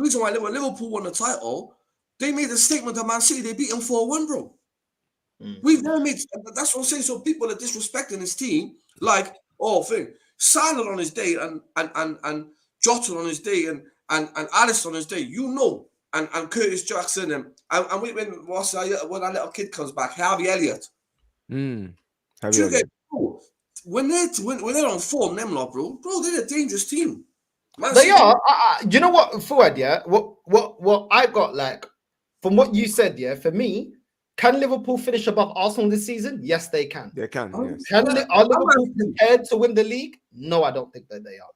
reason why Liverpool won the title, they made a statement to Man City. They beat them 4-1, bro. We've never made. That's what I'm saying. So people are disrespecting his team, like Salah on his day and Jota on his day and Alisson on his day. You know. And Curtis Jackson and when that little kid comes back, Harvey Elliott. When they're on form, them lot, bro, they're a dangerous team. They are. You know what, Fuad? Yeah. What I got like from what you said. Yeah. For me, can Liverpool finish above Arsenal this season? Yes, they can. They can. Yes. Are Liverpool prepared to win the league? No, I don't think that they are.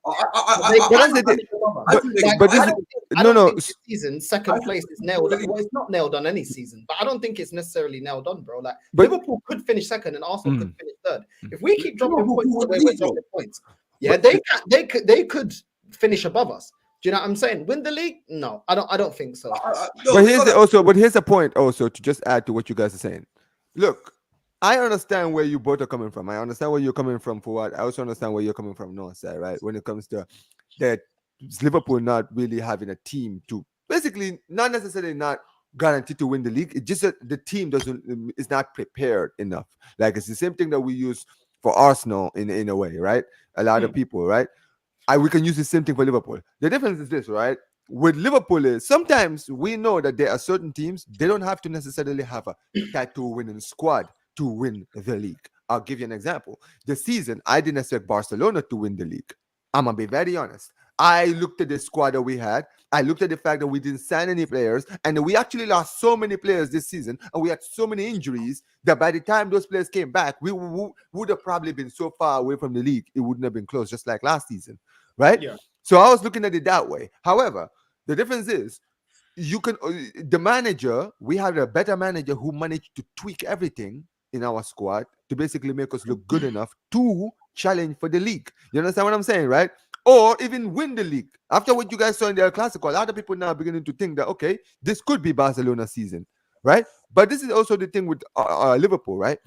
This season, second place is nailed. Well, it's not nailed on any season, but I don't think it's necessarily nailed on, bro. Like Liverpool could finish second and Arsenal could finish third. If we keep dropping points, yeah, they could finish above us. Do you know what I'm saying? Win the league? No, I don't think so. But here's the point also to just add to what you guys are saying. Look, I understand where you both are coming from. I understand where you're coming from, Fuad. I also understand where you're coming from, Northside, right? When it comes to that Liverpool not really having a team to basically not necessarily not guaranteed to win the league. It's just that the team is not prepared enough. Like it's the same thing that we use for Arsenal in a way, right? A lot of people, right? We can use the same thing for Liverpool. The difference is this, right? With Liverpool is sometimes we know that there are certain teams, they don't have to necessarily have a title-winning squad to win the league. I'll give you an example. This season, I didn't expect Barcelona to win the league. I'm going to be very honest. I looked at the squad that we had. I looked at the fact that we didn't sign any players, and we actually lost so many players this season, and we had so many injuries that by the time those players came back, we would have probably been so far away from the league, it wouldn't have been close, just like last season. Right? Yeah. So I was looking at it that way. However, the difference is the manager, we had a better manager who managed to tweak everything in our squad to basically make us look good enough to challenge for the league. You understand what I'm saying, right? Or even win the league. After what you guys saw in the El Clasico, a lot of people now are beginning to think that, okay, this could be Barcelona's season, right? But this is also the thing with Liverpool, right?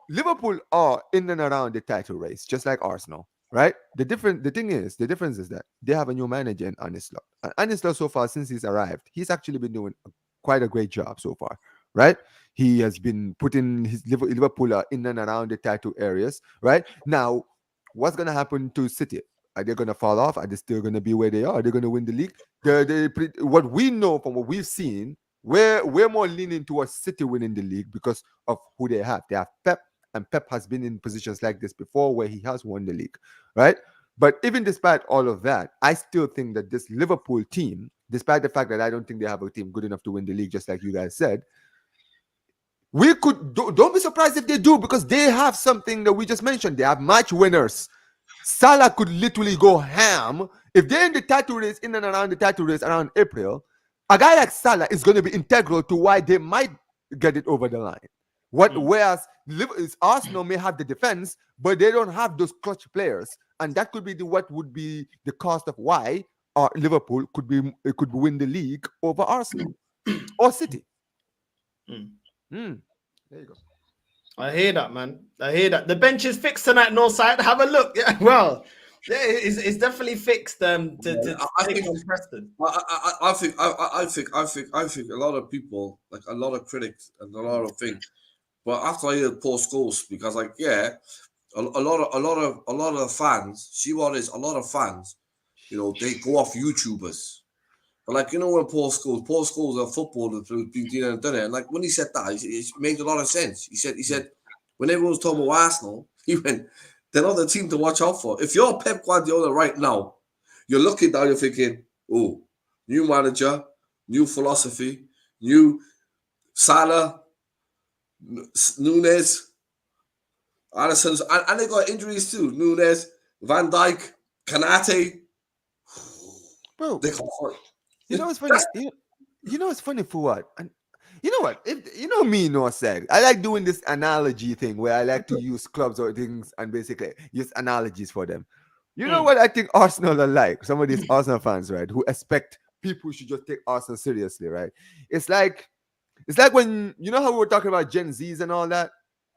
Liverpool are in and around the title race, just like Arsenal. Right. The difference is that they have a new manager in Arne Slot. And Arne Slot, so far since he's arrived, he's actually been doing quite a great job so far. Right. He has been putting his Liverpool in and around the title areas. Right now, what's going to happen to City? Are they going to fall off? Are they still going to be where they are? Are they going to win the league? What we know from what we've seen, we're more leaning towards City winning the league because of who they have. They have Pep. And Pep has been in positions like this before where he has won the league, right? But even despite all of that, I still think that this Liverpool team, despite the fact that I don't think they have a team good enough to win the league, just like you guys said, don't be surprised if they do, because they have something that we just mentioned. They have match winners. Salah could literally go ham. If they're in the title race, in and around the title race around April, a guy like Salah is going to be integral to why they might get it over the line. Whereas Arsenal may have the defense, but they don't have those clutch players, and that could be what would be the cost of why Liverpool could win the league over Arsenal or City. There you go. I hear that, man. I hear that. The bench is fixed tonight, Northside. Have a look. Yeah, well, yeah, it's definitely fixed. I think Preston. I think a lot of people, like a lot of critics and a lot of things. But after I hear Paul Scholes, because like, yeah, a lot of fans, see what it is, a lot of fans, you know, they go off YouTubers. But like, you know, when Paul Scholes a footballer who's been doing and done it, and like when he said that, it made a lot of sense. He said when everyone was talking about Arsenal, he went, they're not the team to watch out for. If you're Pep Guardiola right now, you're looking down, you're thinking, oh, new manager, new philosophy, new Salah, Nunes, Alisson, and they got injuries too. Nunes, Van Dijk, Kanate. Bro, They got, you know what's funny? You know what's funny for what? And you know what? If you know me, Northside, I like doing this analogy thing where I like to use clubs or things and basically use analogies for them. You know what I think Arsenal are like? Some of these Arsenal fans, right, who expect people should just take Arsenal seriously, right? It's like when you know how we were talking about Gen Zs and all that,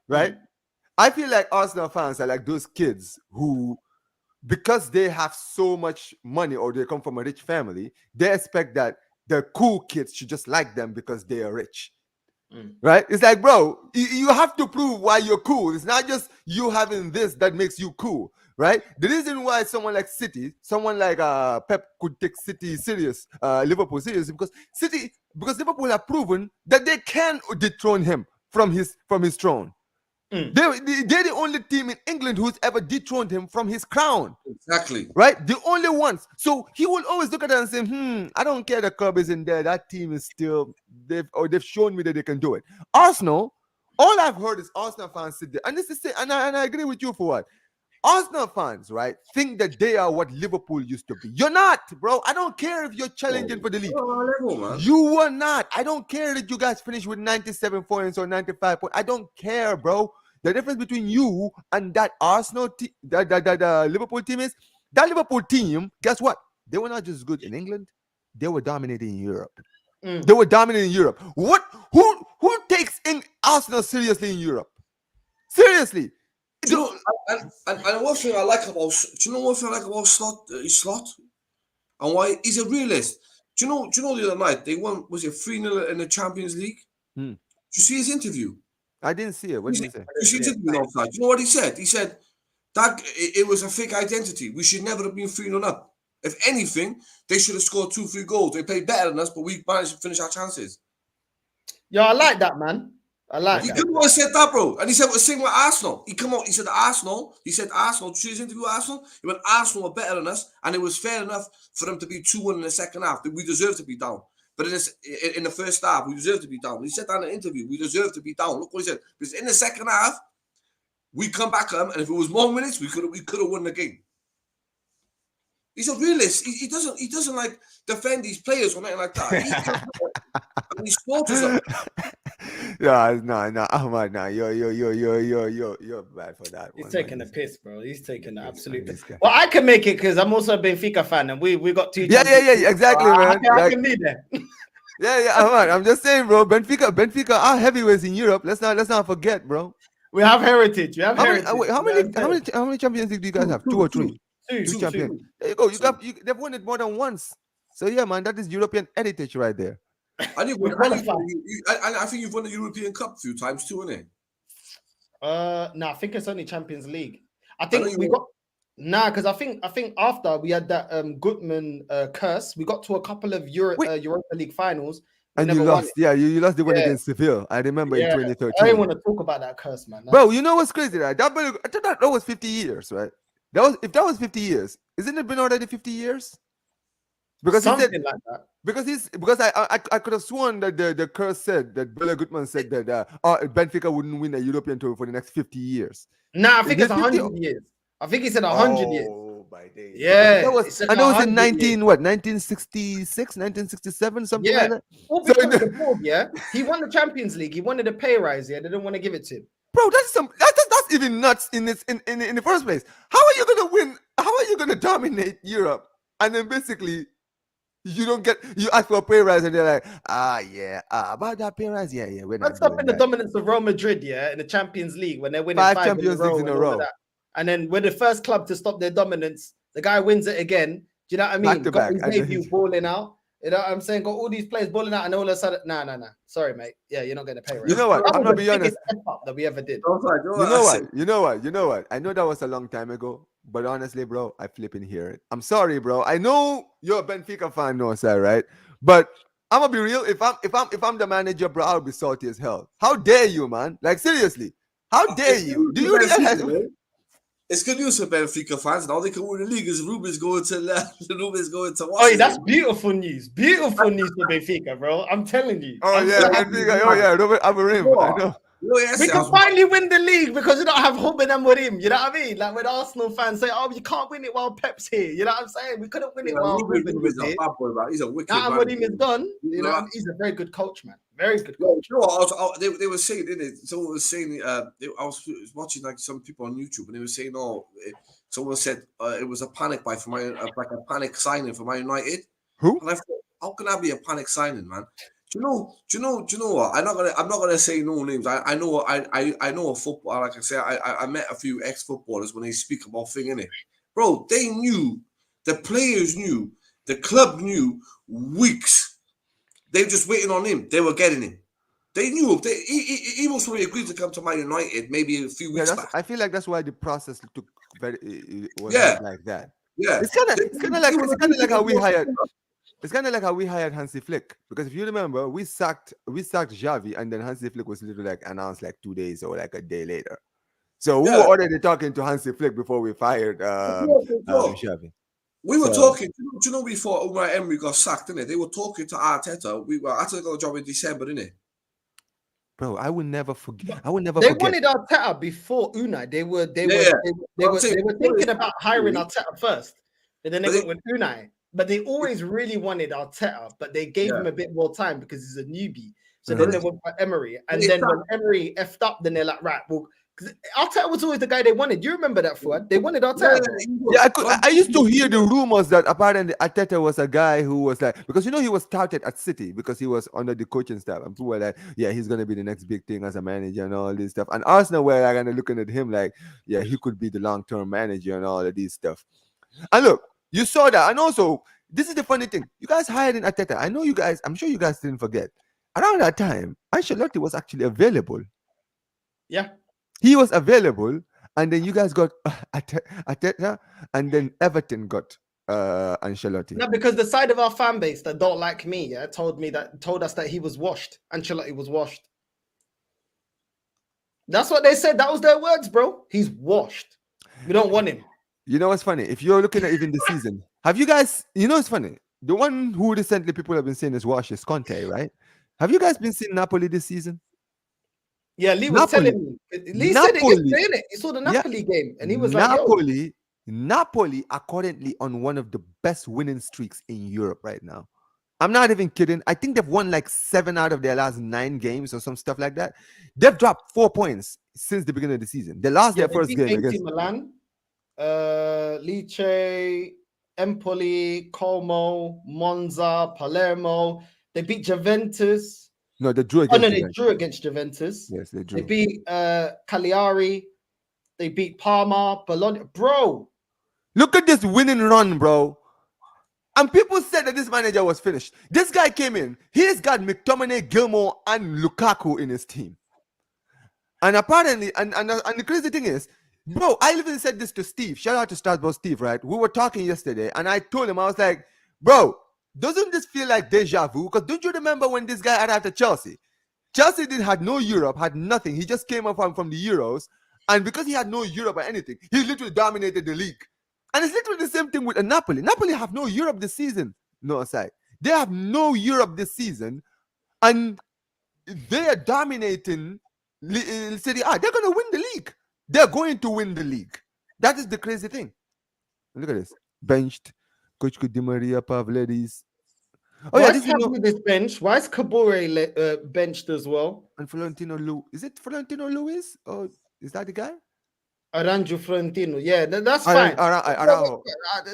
right? I feel like Arsenal fans are like those kids who, because they have so much money or they come from a rich family, they expect that the cool kids should just like them because they are rich. Right? It's like, bro, you have to prove why you're cool. It's not just you having this that makes you cool, right? The reason why someone like City, someone like Pep could take City serious, Liverpool serious, because Liverpool have proven that they can dethrone him from his throne. They're the only team in England who's ever dethroned him from his crown. Exactly. Right? The only ones. So he will always look at it and say, I don't care the club isn't there. That team is still, they've shown me that they can do it. Arsenal, all I've heard is Arsenal fans sit there. And this is and I agree with you for what? Arsenal fans, right, think that they are what Liverpool used to be. You're not, bro. I don't care if you're challenging for the league. You were not. I don't care that you guys finished with 97 points or 95 points. I don't care, bro. The difference between you and that Arsenal team, that Liverpool team is, that Liverpool team, guess what? They were not just good in England. They were dominating Europe. They were dominating Europe. Who takes Arsenal seriously in Europe? Seriously. Do you know, and one thing I like about, Slot? And why he's a realist. Do you know the other night they won, was it 3-0 in the Champions League? Did you see his interview? I didn't see it. What did he say? You see his interview outside. You know what he said? He said that it was a fake identity. We should never have been 3-0 up. If anything, they should have scored 2-3 goals. They played better than us, but we managed to finish our chances. Yeah, I like that, man. I like He that. come out and said that, bro. And he said, well, same with Arsenal. He come out, he said Arsenal. He said Arsenal. Did you see his interview with Arsenal? He went, Arsenal were better than us, and it was fair enough for them to be 2-1 in the second half. We deserve to be down. But in the first half, we deserve to be down. He said that in the interview. We deserve to be down. Look what he said. Because in the second half, we come back at them, and if it was more minutes, we could have won the game. He's a realist. He doesn't like defend these players or anything like that. He slaughters them. No, Ahmad, no, you're bad for that. He's taking the piss, bro. He's taking the absolute. Well, I can make it because I'm also a Benfica fan, and we got two. Yeah, exactly, man. I can be there. Yeah, Ahmad. I'm just saying, bro. Benfica are heavyweights in Europe. Let's not forget, bro. We have heritage. How many Champions League do you guys have? 2 or 3? Two champions. There you go. They've won it more than once. So yeah, man, that is European heritage right there. I think you've won the European Cup a few times too, innit? No, I think it's only Champions League. I think we got because I think after we had that Gutman curse, we got to a couple of Europa League finals. And you lost, you lost the one against Seville. I remember in 2013. I didn't want to talk about that curse, man. Bro, you know what's crazy, right? I thought that was 50 years, right? If that was 50 years, isn't it been already 50 years? Because something he said, like that. Because I could have sworn that the curse said that Bella Gutman said that Benfica wouldn't win a European tour for the next 50 years. Nah, I think it's 100 years. I think he said 100 years. Oh, by day. Yeah. That was in 1966, 1967, something like that. All because of the board, yeah. He won the Champions League. He wanted a pay rise, yeah. They didn't want to give it to him. Bro, that's even nuts in the first place. How are you gonna win? How are you gonna dominate Europe? And then basically you ask for a pay rise and they're like, about that pay rise, we're not. That's stopping the dominance of Real Madrid, in the Champions League when they're winning 5 Champions Leagues in a row. And then we're the first club to stop their dominance. The guy wins it again. Do you know what I mean? Back to got back. his debut balling out. You know what I'm saying? Got all these players balling out, and all of a sudden, nah. Sorry, mate. Yeah, you're not going to pay rise. You know what? I'm gonna be honest. That we ever did. You know what? I know that was a long time ago, But honestly, bro, I flipping hear it. I'm sorry, bro. I know you're a Benfica fan, no sir, right? But I'm gonna be real. If I'm the manager, bro, I'll be salty as hell. How dare you, man? Like seriously, how dare It's good you? news Do for you Benfica, realize? man. It's good news for Benfica fans. Now they can win the league. As Ruben's going to Ruben's going to Oh, watch. that's beautiful news. Beautiful news for Benfica, bro. I'm telling you. Oh I'm yeah, so happy. Benfica. Oh yeah, Robert Amorim. I know. We can finally win the league because we don't have Ruben Amorim. You know what I mean? Like when Arsenal fans say, "Oh, you can't win it while Pep's here." You know what I'm saying? We couldn't win it while Ruben was here. A bad boy, man. He's a wicked Now man. Amorim is gone. You know, he's a very good coach, man. Very good coach. You know what, they were saying, didn't it? Someone was saying, I was watching like some people on YouTube, and they were saying, someone said it was a panic buy for like a panic signing for Man United. Who? And I thought, how can that be a panic signing, man? Do you know what? I'm not gonna say no names. I know a football. Like I say, I met a few ex-footballers when they speak about thing in it, bro. They knew, the players knew, the club knew weeks. They were just waiting on him. They were getting him. They knew. He was really agreed to come to Man United maybe a few weeks back. I feel like that's why the process took like that. Yeah, It's kind of like how we hired. It's kind of like how we hired Hansi Flick, because if you remember, we sacked Xavi, and then Hansi Flick was literally like announced like 2 days or like a day later. So we were already talking to Hansi Flick before we fired Xavi. We were talking. Do you know before Unai Emery got sacked, didn't it? They were talking to Arteta. Arteta got a job in December, didn't it? Bro, I will never forget. They wanted Arteta before Unai. They were thinking about hiring Arteta first, and then they went with Unai. But they always really wanted Arteta, but they gave him a bit more time because he's a newbie. So then they went for Emery. And then when Emery effed up, then they're like, right, well, because Arteta was always the guy they wanted. You remember that, Fuad? They wanted Arteta. I used to hear the rumors that apparently Arteta was a guy who was like, because he was touted at City because he was under the coaching staff. And people were like, yeah, he's going to be the next big thing as a manager and all this stuff. And Arsenal were like, kind of looking at him like, yeah, he could be the long-term manager and all of this stuff. And look, you saw that. And also, this is the funny thing. You guys hired in Arteta. I'm sure you guys didn't forget. Around that time, Ancelotti was actually available. Yeah. He was available. And then you guys got Arteta. And then Everton got Ancelotti. No, because the side of our fan base that don't like me, told us that he was washed. Ancelotti was washed. That's what they said. That was their words, bro. He's washed. We don't want him. You know what's funny? If you're looking at even the season, have you guys, it's funny. The one who recently people have been saying is washed is Conte, right? Have you guys been seeing Napoli this season? Yeah, Lee was telling me. Lee said it yesterday. He saw the Napoli game and he was Napoli are currently on one of the best winning streaks in Europe right now. I'm not even kidding. I think they've won like 7 out of their last 9 games or some stuff like that. They've dropped 4 points since the beginning of the season. They lost their first game against Milan. Lecce, Empoli, Como, Monza, Palermo. They beat Juventus. No, they drew against Juventus. They drew against Juventus. Yes, they drew. They beat Cagliari. They beat Parma, Bologna. Bro, look at this winning run, bro. And people said that this manager was finished. This guy came in. He's got McTominay, Gilmore, and Lukaku in his team. And apparently, and the crazy thing is, bro, I even said this to Steve. Shout out to Strasbourg Steve, right? We were talking yesterday, and I told him, I was like, bro, doesn't this feel like deja vu? Because don't you remember when this guy arrived at Chelsea? Chelsea had no Europe, had nothing. He just came up from the Euros. And because he had no Europe or anything, he literally dominated the league. And it's literally the same thing with Napoli. Napoli have no Europe this season. No, aside. They have no Europe this season. And they are dominating Serie A. They're going to win the league. They're going to win the league. That is the crazy thing. Look at this. Benched. Coach Di Maria, Pavlidis. Oh, yeah, this bench. Why is Kabore benched as well? And Florentino Luis. Is it Florentino Luis? Or is that the guy? Aranjo Florentino. Yeah, that's fine.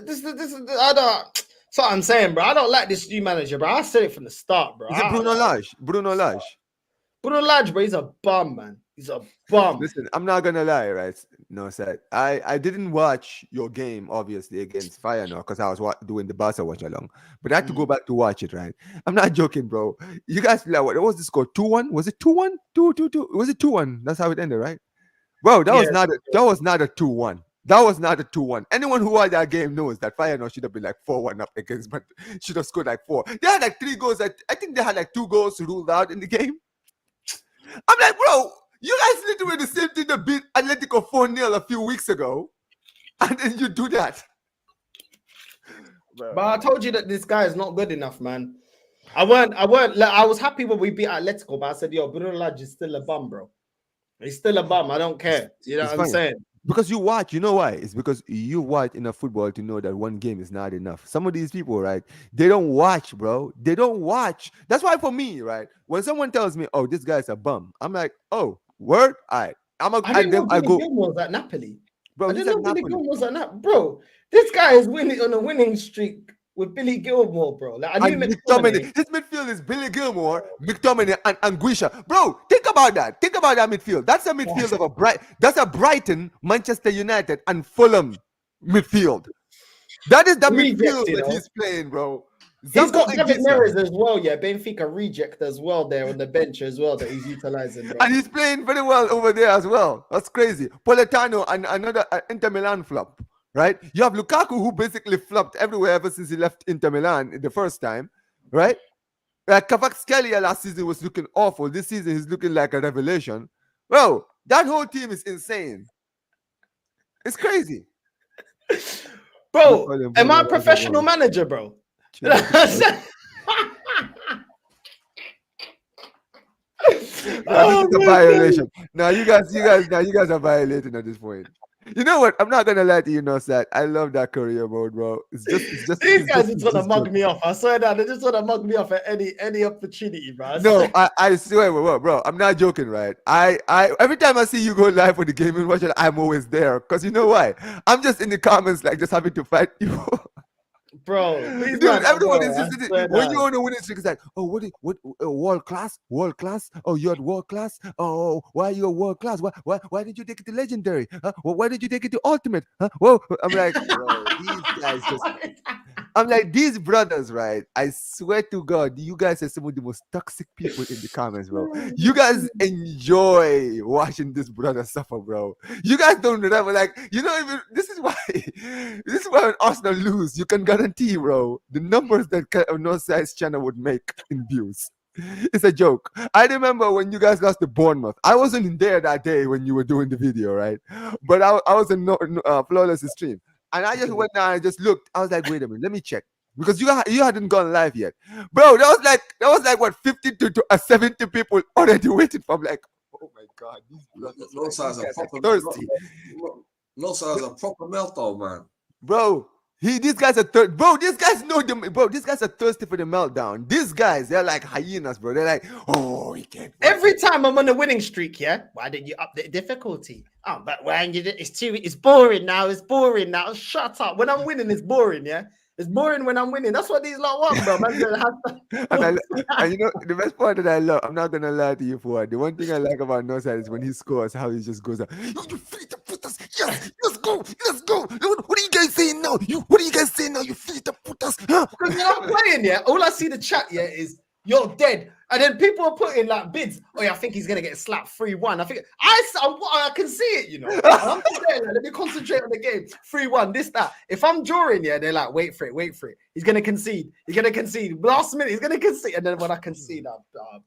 This is that's what I'm saying, bro. I don't like this new manager, bro. I said it from the start, bro. Is it Bruno Lage? Bruno Lage, bro, he's a bum, man. He's a bum. Listen, I'm not gonna lie, right? No, sir. I didn't watch your game, obviously, against Feyenoord because I was doing the Barca watch along. But I had to go back to watch it, right? I'm not joking, bro. You guys, like, what was the score? 2-1? Was it 2-1? 2-2-2? Was it 2-1? That's how it ended, right? Bro, that was not a 2-1. That was not a 2-1. Anyone who watched that game knows that Feyenoord should have been like 4-1 up against, but should have scored like 4. They had like 3 goals. I think they had like 2 goals ruled out in the game. I'm like, bro, you guys literally the same thing that beat Atletico 4-0 a few weeks ago, and then you do that. But I told you that this guy is not good enough, man. I was happy when we beat Atletico, but I said, yo, Bruno Lage is still a bum, bro. He's still a bum. I don't care. You know It's what I'm fine. saying? Because you watch, you know why? It's because you watch enough football to know that one game is not enough. Some of these people, right? They don't watch, bro. They don't watch. That's why for me, right? When someone tells me, "Oh, this guy's a bum," I'm like, "Oh, word, all right." I didn't know Billy Gilmore was at Napoli. Bro, I he's didn't at know Billy Napoli. Gilmore was at Napoli. Bro, this guy is winning on a winning streak with Billy Gilmore, bro. Like, I knew McTominay. His midfield is Billy Gilmore, McTominay, and Anguisha. Bro, think about that. Think about that midfield. That's a midfield of that's a Brighton, Manchester United, and Fulham midfield. That is the midfield that he's playing, bro. He's got David Neres as well, yeah. Benfica reject as well there on the bench as well that he's utilizing, bro. And he's playing very well over there as well. That's crazy. Politano and another Inter Milan flop, right? You have Lukaku who basically flopped everywhere ever since he left Inter Milan the first time, right? Kvaratskhelia last season was looking awful. This season he's looking like a revelation. Bro, that whole team is insane. It's crazy. Bro, am I a professional manager, bro? This is a violation. Now you guys are violating at this point. You know what? I'm not gonna lie to you, Northside. I love that career mode, bro. It's just these guys just want to mug me off. I swear that they just want to mug me off at any opportunity, bro. No, I swear, bro. I'm not joking, right? I every time I see you go live for the gaming watch, I'm always there. Cause you know why? I'm just in the comments, like just having to fight you. Bro, dude, everyone is just when you're on a winning streak, it's like, oh, what world class? Oh, you're at world class. Oh, why are you at world class? Why did you take it to legendary? Huh? Why did you take it to ultimate? Huh? Whoa, I'm like, bro, these guys just. I'm like, these brothers, right? I swear to God, you guys are some of the most toxic people in the comments, bro. You guys enjoy watching this brother suffer, bro. You guys don't remember, like, you know, even this is why when Arsenal lose, you can guarantee, bro, the numbers that Northside's channel would make in views. It's a joke. I remember when you guys lost to Bournemouth. I wasn't in there that day when you were doing the video, right? But I was in Flawless stream. And I just went down and just looked. I was like, wait a minute, let me check. Because you hadn't gone live yet. Bro, that was like what, 50 to 70 people already waiting for. I'm like, oh my God. Northside's a proper meltdown, man. Bro, these guys are thirsty. Bro, these guys know them. Bro, these guys are thirsty for the meltdown. These guys, they're like hyenas, bro. They're like, oh, he can't. Every time I'm on a winning streak, yeah. Why did you up the difficulty? Oh, but when you did, it's boring now. It's boring now. Shut up. When I'm winning, it's boring, yeah. It's boring when I'm winning. That's what these lot want, bro. Man, and you know, the best part that I love, I'm not gonna lie to you, for the one thing I like about Northside is when he scores, how he just goes out. You feed the putas. Yes, let's go. What are you guys saying now? What are you guys saying now? You feed the putas. Because when I'm playing, yeah, all I see the chat, yeah, is you're dead. And then people are putting like bids. Oh yeah, I think he's gonna get slapped 3-1. I think I can see it, you know. I'm just there, like, let me concentrate on the game. 3-1, this, that. If I'm drawing, yeah, they're like, wait for it. He's gonna concede. Last minute, he's gonna concede. And then when I concede,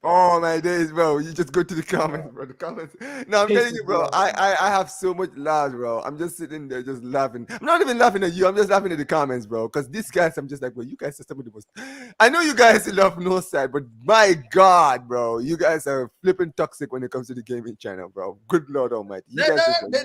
oh my days, bro. You just go to the comments, bro. The comments. No, I'm telling you, bro. I have so much laughs, bro. I'm just sitting there just laughing. I'm not even laughing at you. I'm just laughing at the comments, bro. Because these guys, I'm just like, bro, you guys are some of the most. I know you guys love Northside, but my God, bro, you guys are flipping toxic when it comes to the gaming channel, bro. Good Lord Almighty. They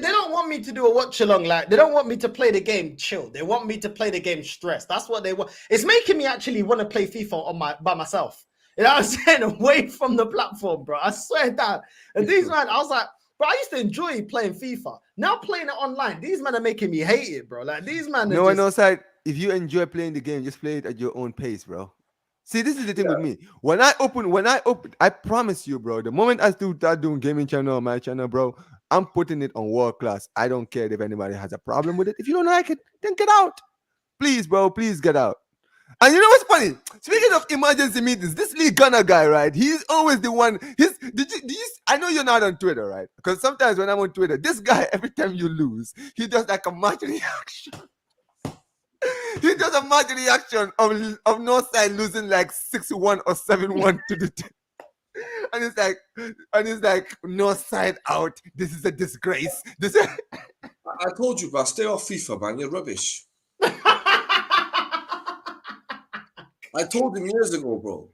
don't want me to do a watch along. Like, they don't want me to play the game chill. They want me to play the game stressed. That's what they want. It's making me actually want to play FIFA by myself. You know what I'm saying? Away from the platform, bro. I swear that. And these man, I was like, bro, I used to enjoy playing FIFA. Now playing it online, these men are making me hate it, bro. Like, these men. No one knows side. If you enjoy playing the game, just play it at your own pace, bro. See, this is the thing with me. When I open, I promise you, bro, the moment I start doing gaming channel on my channel, bro, I'm putting it on world class. I don't care if anybody has a problem with it. If you don't like it, then get out. Please, bro, please get out. And you know what's funny? Speaking of emergency meetings, this Lee Gunner guy, right? He's always the one. I know you're not on Twitter, right? Because sometimes when I'm on Twitter, this guy, every time you lose, he does like a match reaction. He does a match reaction of Northside losing like 6-1 or 7-1 to the team. And it's like Northside out. This is a disgrace. I told you, bro. Stay off FIFA, man. You're rubbish. I told him years ago, bro.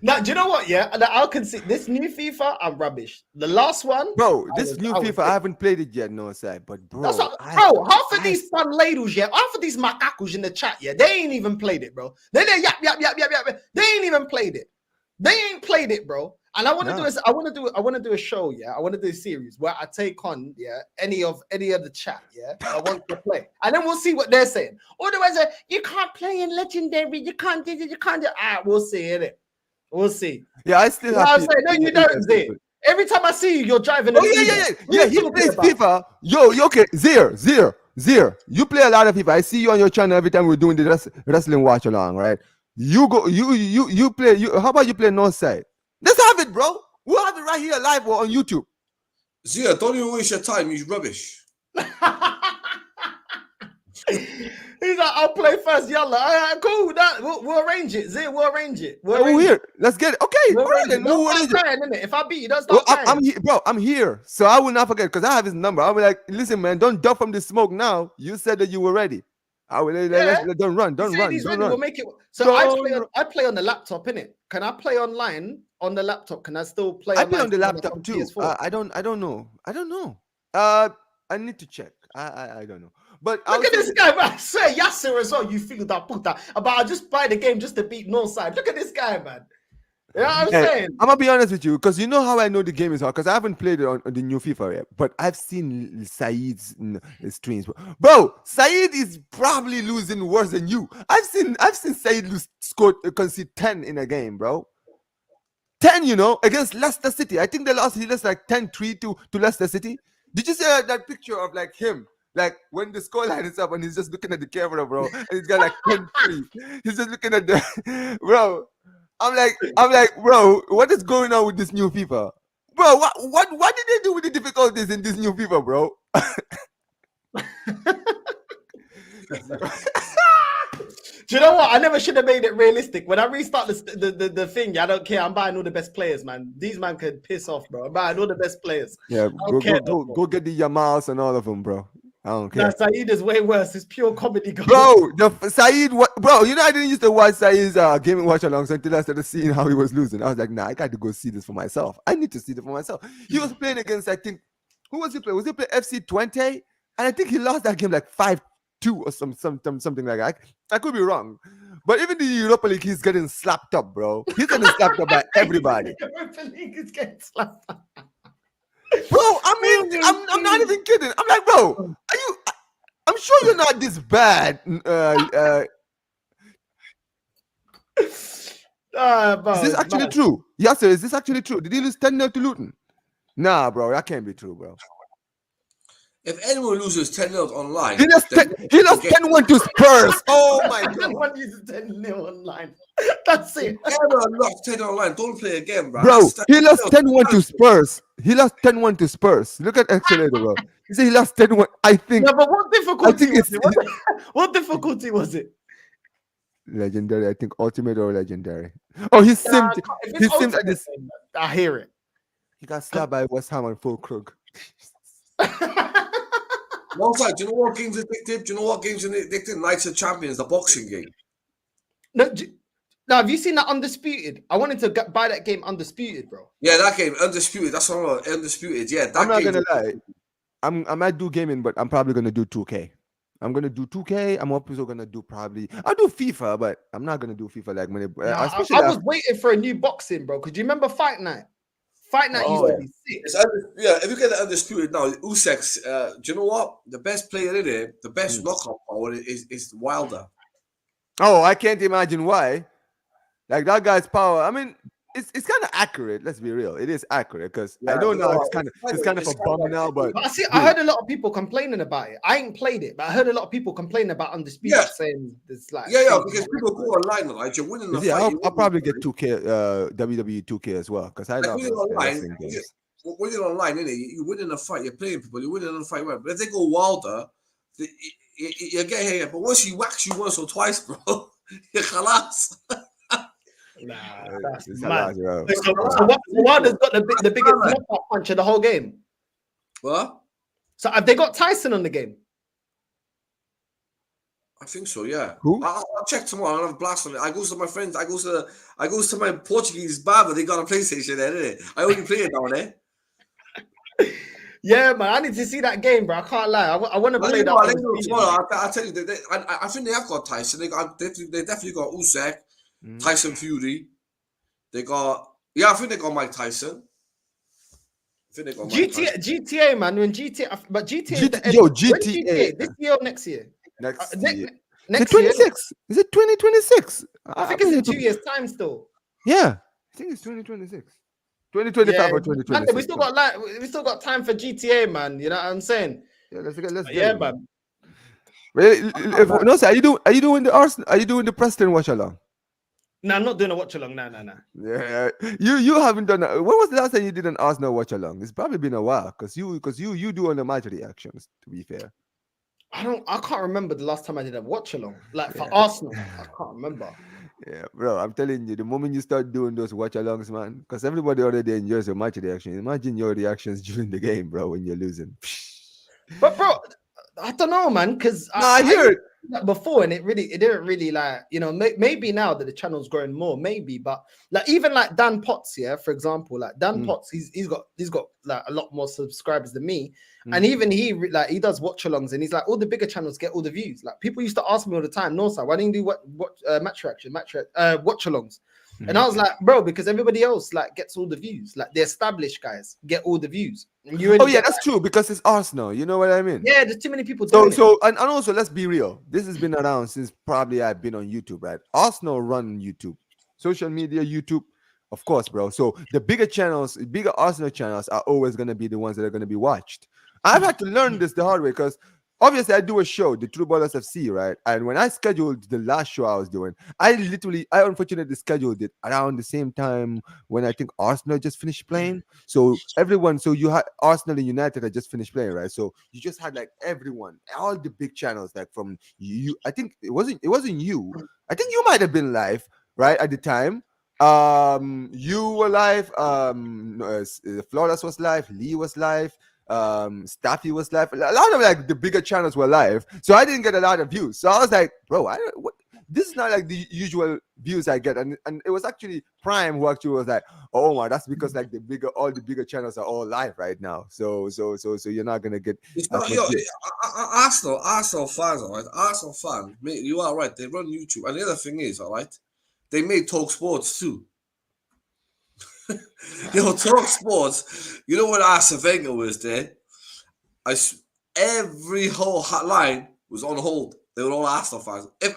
Now, do you know what? Yeah, I can see this new FIFA. I'm rubbish. The last one, bro. This new FIFA, I haven't played it yet, Northside. But bro, half of these fun ladles, yeah, half of these macacos in the chat, yeah, they ain't even played it, bro. They yap. They ain't even played it. They ain't played it, bro. And I want to do this. I want to do a show, yeah. I want to do a series where I take on, yeah, any of the chat, yeah. I want to play, and then we'll see what they're saying. Otherwise, you can't play in legendary. You can't do it. You can't do. We'll see, innit? We'll see. Yeah, I still have. I'm saying, no, you don't. Zay. Every time I see you, you're driving. Oh yeah. He plays FIFA. Yo, okay, Zero. You play a lot of FIFA. I see you on your channel every time we're doing the wrestling watch along, right? You go. You play. How about you play Northside? Let's have it, bro. We'll have it right here live or on YouTube. Zia, don't even waste your time. You're rubbish. He's like, I'll play first. Yalla. All right, cool. We'll arrange it. Zia, we'll arrange it. We're here. Let's get it. Okay. We'll arrange it. Don't start crying, innit? If I beat you, don't start crying. I'm here, bro. I'm here. So I will not forget because I have his number. I'll be like, listen, man, don't duck from the smoke now. You said that you were ready. I will don't run. We'll make it. So I play on the laptop, innit? Can I play online on the laptop? Can I still play? I play on the laptop too. I don't know. I need to check. I don't know. But look at this guy, man. I swear, Yasser as well. You feel that puta. But I just buy the game just to beat Northside. Look at this guy, man. You know what I'm saying? I'm gonna be honest with you, because you know how I know the game is hard, because I haven't played it on the new FIFA yet, but I've seen Saeed's streams. Bro, Saeed is probably losing worse than you. I've seen Saeed concede 10 in a game, bro. 10, you know, against Leicester City. I think he lost like 10-3 to Leicester City. Did you see that picture of like him? Like when the scoreline is up and he's just looking at the camera, bro, and he's got like 10-3. He's just looking at the bro. I'm like, bro, what is going on with this new FIFA? Bro, what did they do with the difficulties in this new FIFA, bro? Do you know what? I never should have made it realistic. When I restart the thing, I don't care. I'm buying all the best players, man. These man could piss off, bro. I'm buying all the best players. Yeah, go get the Yamals and all of them, bro. I don't care. Nah, Saeed is way worse. It's pure comedy, bro. Bro, you know I didn't used to watch Saeed's gaming watch alongs until I started seeing how he was losing. I was like, nah, I got to go see this for myself. I need to see this for myself. He was playing against, I think, who was he playing? Was he playing FC Twente? And I think he lost that game like 5-2 or something like that. I could be wrong. But even the Europa League, he's getting slapped up, bro. He's getting slapped up by everybody. The Europa League is getting slapped up. Bro, I mean, I'm not even kidding. I'm like, bro, I'm sure you're not this bad. Is this actually true? Yes, sir. Is this actually true? Did he lose 10-0 to Luton? Nah, bro, that can't be true, bro. If anyone loses 10-0 online, he lost 10-1 to Spurs. Oh my god. Anyone loses 10-0 online. That's it. If anyone lost 10 online, don't play again, bro. Bro, he lost 10-1 to Spurs. He lost 10-1 to Spurs. Look at Accelerator, bro. He said he lost 10-1. I think. No, but what difficulty was it? What difficulty was it? Legendary, I think ultimate or legendary. Oh, he simmed. He simmed at this. I hear it. He got slapped by West Ham on full crook. One side, do you know what game's addictive? Do you know what game's addictive? Knights of Champions, the boxing game. No, have you seen that Undisputed? I wanted to buy that game Undisputed, bro. Yeah, that game, Undisputed. That's what I'm about. Undisputed. Yeah, that I'm not gonna lie. I might do gaming, but I'm probably gonna do 2K. I'm gonna do 2K. I'm also gonna do I'll do FIFA, but I'm not gonna do FIFA like many. I was waiting for a new boxing, bro. Could you remember Fight Night? Fight Night used to be sick. If you get the Undisputed now, Usyk's, do you know what? The best player in it, the best knockout power is Wilder. Oh, I can't imagine why. Like that guy's power. I mean, it's kind of accurate. Let's be real. It is accurate because I Yeah, don't know. no, It's kind of a bum now, but But I heard a lot of people complaining about it. I ain't played it, but I heard a lot of people complaining about Undisputed, Yeah. saying it's like because people go online, right? You're winning the yeah, fight. I'll probably get 2K, WWE 2K as well because I Like love when you're online, wrestling games. when you're online, innit? You win in a fight, you're playing people, you win in a fight. But if they go wilder, you get here. But once you wax you once or twice, bro, you're khalas. nah, It's that's a mad. lot, bro. So Wilder's got the biggest knockout punch of the whole game. What? So have they got Tyson on the game? I think so, yeah. Who? I'll check tomorrow. I'll have a blast on it. I go to my friends. I go to my Portuguese barber. They got a PlayStation there, innit? I only play it down there. Yeah, man. I need to see that game, bro. I can't lie. I want to play that. I'll tell you, I think they have got Tyson. They definitely got Usyk, Tyson Fury. They got I think they got Mike Tyson. I think they got Mike Tyson. GTA, man. When GTA, but GTA, GTA. this year or next year? Next Next year. year. 26. Is it 2026? I think it's in 2 years' time still. Yeah, I think it's 2026. 2025 or 2026. Man, we still got time for GTA, man. You know what I'm saying? Yeah, let's get it, man. Well, no, sir, are you doing the Arsenal? Are you doing the Preston watch along? No, I'm not doing a watch along. No. Yeah, you haven't done. When was the last time you did an Arsenal watch along? It's probably been a while because you do on the match reactions. To be fair, I can't remember the last time I did a watch along. Like for Arsenal, I can't remember. Yeah, bro, I'm telling you, the moment you start doing those watch alongs, man, because everybody already enjoys your match reaction. Imagine your reactions during the game, bro, when you're losing. But bro, I don't know, man, because I hear it that before, and it didn't really like, you know, maybe now that the channel's growing more, maybe, but like even like Dan Potts, yeah, for example, like Dan Potts, he's got like a lot more subscribers than me, and even he does watch alongs, and he's like all the bigger channels get all the views. Like people used to ask me all the time, Northside, why didn't you do match reaction, watch alongs? And I was like, bro, because everybody else like gets all the views. Like the established guys get all the views. And you that's true because it's Arsenal. You know what I mean? Yeah, there's too many people doing it. And also let's be real. This has been around since probably I've been on YouTube, right? Arsenal run YouTube, social media, YouTube, of course, bro. So the bigger channels, bigger Arsenal channels are always gonna be the ones that are gonna be watched. I've had to learn this the hard way because obviously I do a show, the True Ballers FC, right? And when I scheduled the last show I was doing, I unfortunately scheduled it around the same time when I think Arsenal just finished playing. So you had Arsenal and United had just finished playing, right? So you just had like everyone, all the big channels, like from you. I think it wasn't you. I think you might have been live, right, at the time. You were live. Flawless was live. Lee was live. Staffy was live. A lot of like the bigger channels were live, so I didn't get a lot of views. So I was like, bro, this is not like the usual views I get. And it was actually Prime who actually was like, oh my, that's because like all the bigger channels are all live right now. So you're not gonna get. It's not Arsenal fans, all right. Arsenal fans, mate, you are right. They run YouTube, and the other thing is, all right, they made Talk Sports too. Talk Sports. You know when Arsene Wenger was there? Every whole hotline was on hold. They were all Arsenal fans. If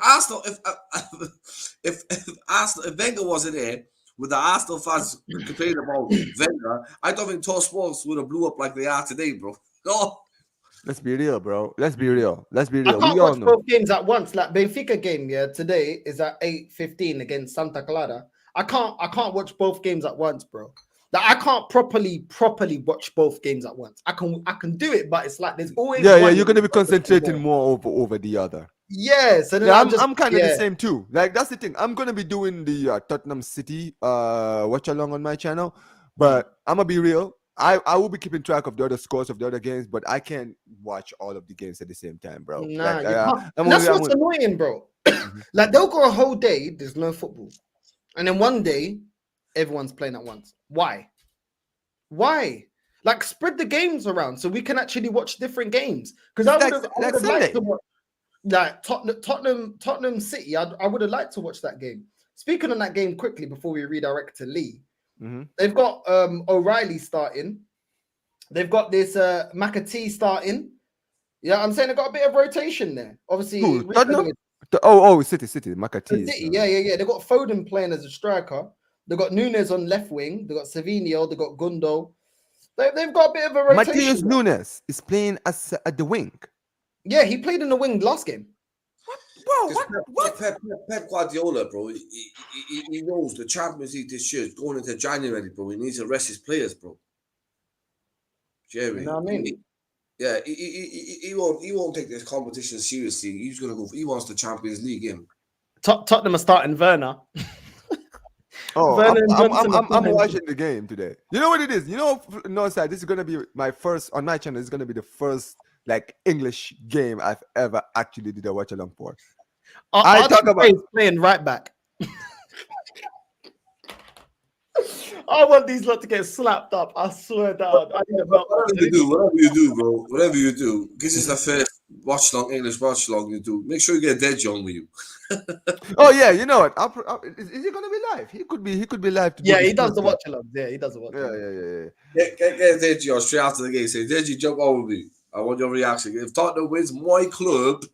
Wenger wasn't there, with the Arsenal fans complaining about Wenger, I don't think Talk Sports would have blew up like they are today, bro. No. Let's be real, bro. Let's be real. I can't watch both games at once. Like Benfica game, today is at 8:15 against Santa Clara. I can't watch both games at once, bro. Like I can't properly watch both games at once. I can do it, but it's like there's always you're gonna be concentrating more over the other. Yeah, so then I'm kind of the same too. Like that's the thing. I'm gonna be doing the Tottenham City watch along on my channel, but I'm gonna be real. I will be keeping track of the other scores of the other games, but I can't watch all of the games at the same time, bro. Nah, that's what's annoying, bro. Like they'll go a whole day, there's no football, and then one day everyone's playing at once. Why? Like spread the games around so we can actually watch different games. Because I would have liked to watch like Tottenham City. I would have liked to watch that game. Speaking on that game quickly before we redirect to Lee, they've got O'Reilly starting. They've got this McAtee starting. Yeah, I'm saying they've got a bit of rotation there. Obviously, City, McAtee. City, yeah. They've got Foden playing as a striker. They got Nunes on left wing. They got Savinho. They got Gundo. They've got a bit of a rotation. Mateus Nunes is playing as at the wing. Yeah, he played in the wing last game. Bro, what? Pep Guardiola, bro, he knows the Champions League this year is going into January, bro. He needs to rest his players, bro. Jerry, You know what I mean? He won't take this competition seriously. He's gonna go. He wants the Champions League in. Tottenham are starting Werner. Oh, Werner and Johnson are I'm playing. watching the game today. You know what it is? You know, Northside, this is gonna be my first on my channel. This is gonna be the first like English game I've ever actually did a watch along for. I talk about playing right back. I want these lot to get slapped up. I swear down. Whatever you do, bro. Whatever you do, this is the first watch long English watch long you do. Make sure you get Dead John with you. Oh yeah, you know what? Is he gonna be live? He could be live. Yeah, he does the watch along. Yeah, he does the watch along. Yeah. Get Dead John straight after the game. Say, Dead John, jump over me. I want your reaction. If Tottenham wins my club.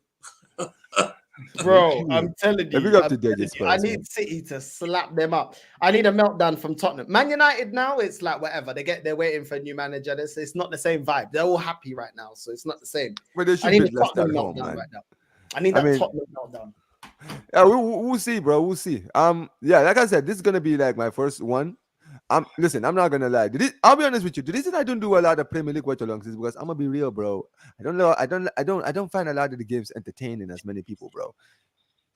Bro, I'm telling you, I need City to slap them up. I need a meltdown from Tottenham. Man United now, it's like whatever. They're waiting for a new manager. It's not the same vibe. They're all happy right now, so it's not the same. But they should I need beat a Leicester Tottenham at home, meltdown man. right now. I need that Tottenham meltdown. Yeah, we'll see, bro. We'll see. Yeah, like I said, this is gonna be like my first one. Listen, I'm not gonna lie. I'll be honest with you. The reason I don't do a lot of Premier League watch alongs is because I'm gonna be real, bro. I don't know. I don't find a lot of the games entertaining as many people, bro.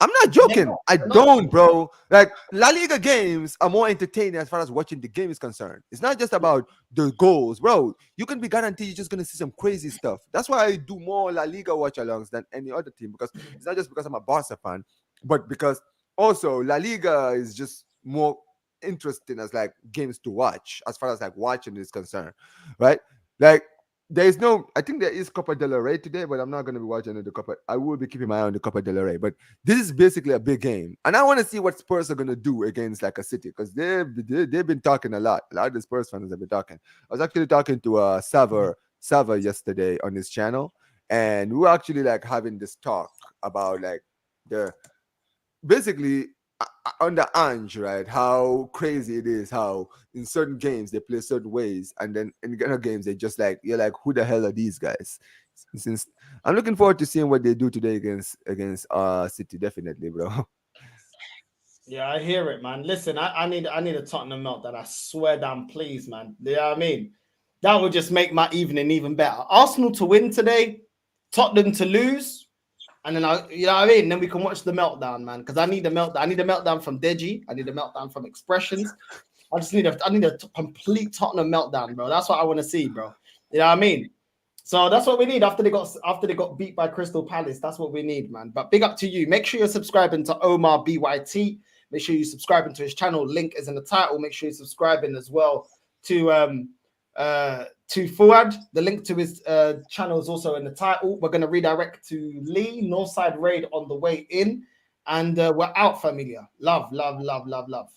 I'm not joking. I don't, bro. Like La Liga games are more entertaining as far as watching the game is concerned. It's not just about the goals, bro. You can be guaranteed you're just gonna see some crazy stuff. That's why I do more La Liga watch alongs than any other team, because it's not just because I'm a Barca fan, but because also La Liga is just more interesting as like games to watch as far as like watching is concerned, right? Like there's no, I think there is Copa del Rey today, but I'm not going to be watching the Copa. I will be keeping my eye on the Copa del Rey, but this is basically a big game, and I want to see what Spurs are going to do against like a City, because they've been talking a lot. A lot of the Spurs fans have been talking. I was actually talking to Sava yesterday on his channel, and we were actually like having this talk about like the basically under Ange, right? How crazy it is how in certain games they play certain ways, and then in other games they just like, you're like, who the hell are these guys? Since I'm looking forward to seeing what they do today against City, definitely, bro. Yeah, I hear it, man. Listen, I need a Tottenham meltdown. I swear down, please, man. You know what I mean? That would just make my evening even better. Arsenal to win today, Tottenham to lose. And then you know what I mean? And then we can watch the meltdown, man. Because I need a meltdown. I need a meltdown from Deji. I need a meltdown from Expressions. I need a complete Tottenham meltdown, bro. That's what I want to see, bro. You know what I mean? So that's what we need after they got beat by Crystal Palace. That's what we need, man. But big up to you. Make sure you're subscribing to Omar BYT. Make sure you're subscribing to his channel. Link is in the title. Make sure you're subscribing as well to Fuad. The link to his channel is also in the title. We're going to redirect to Lee, Northside Raid on the way in. And we're out, familia. Love, love, love, love, love.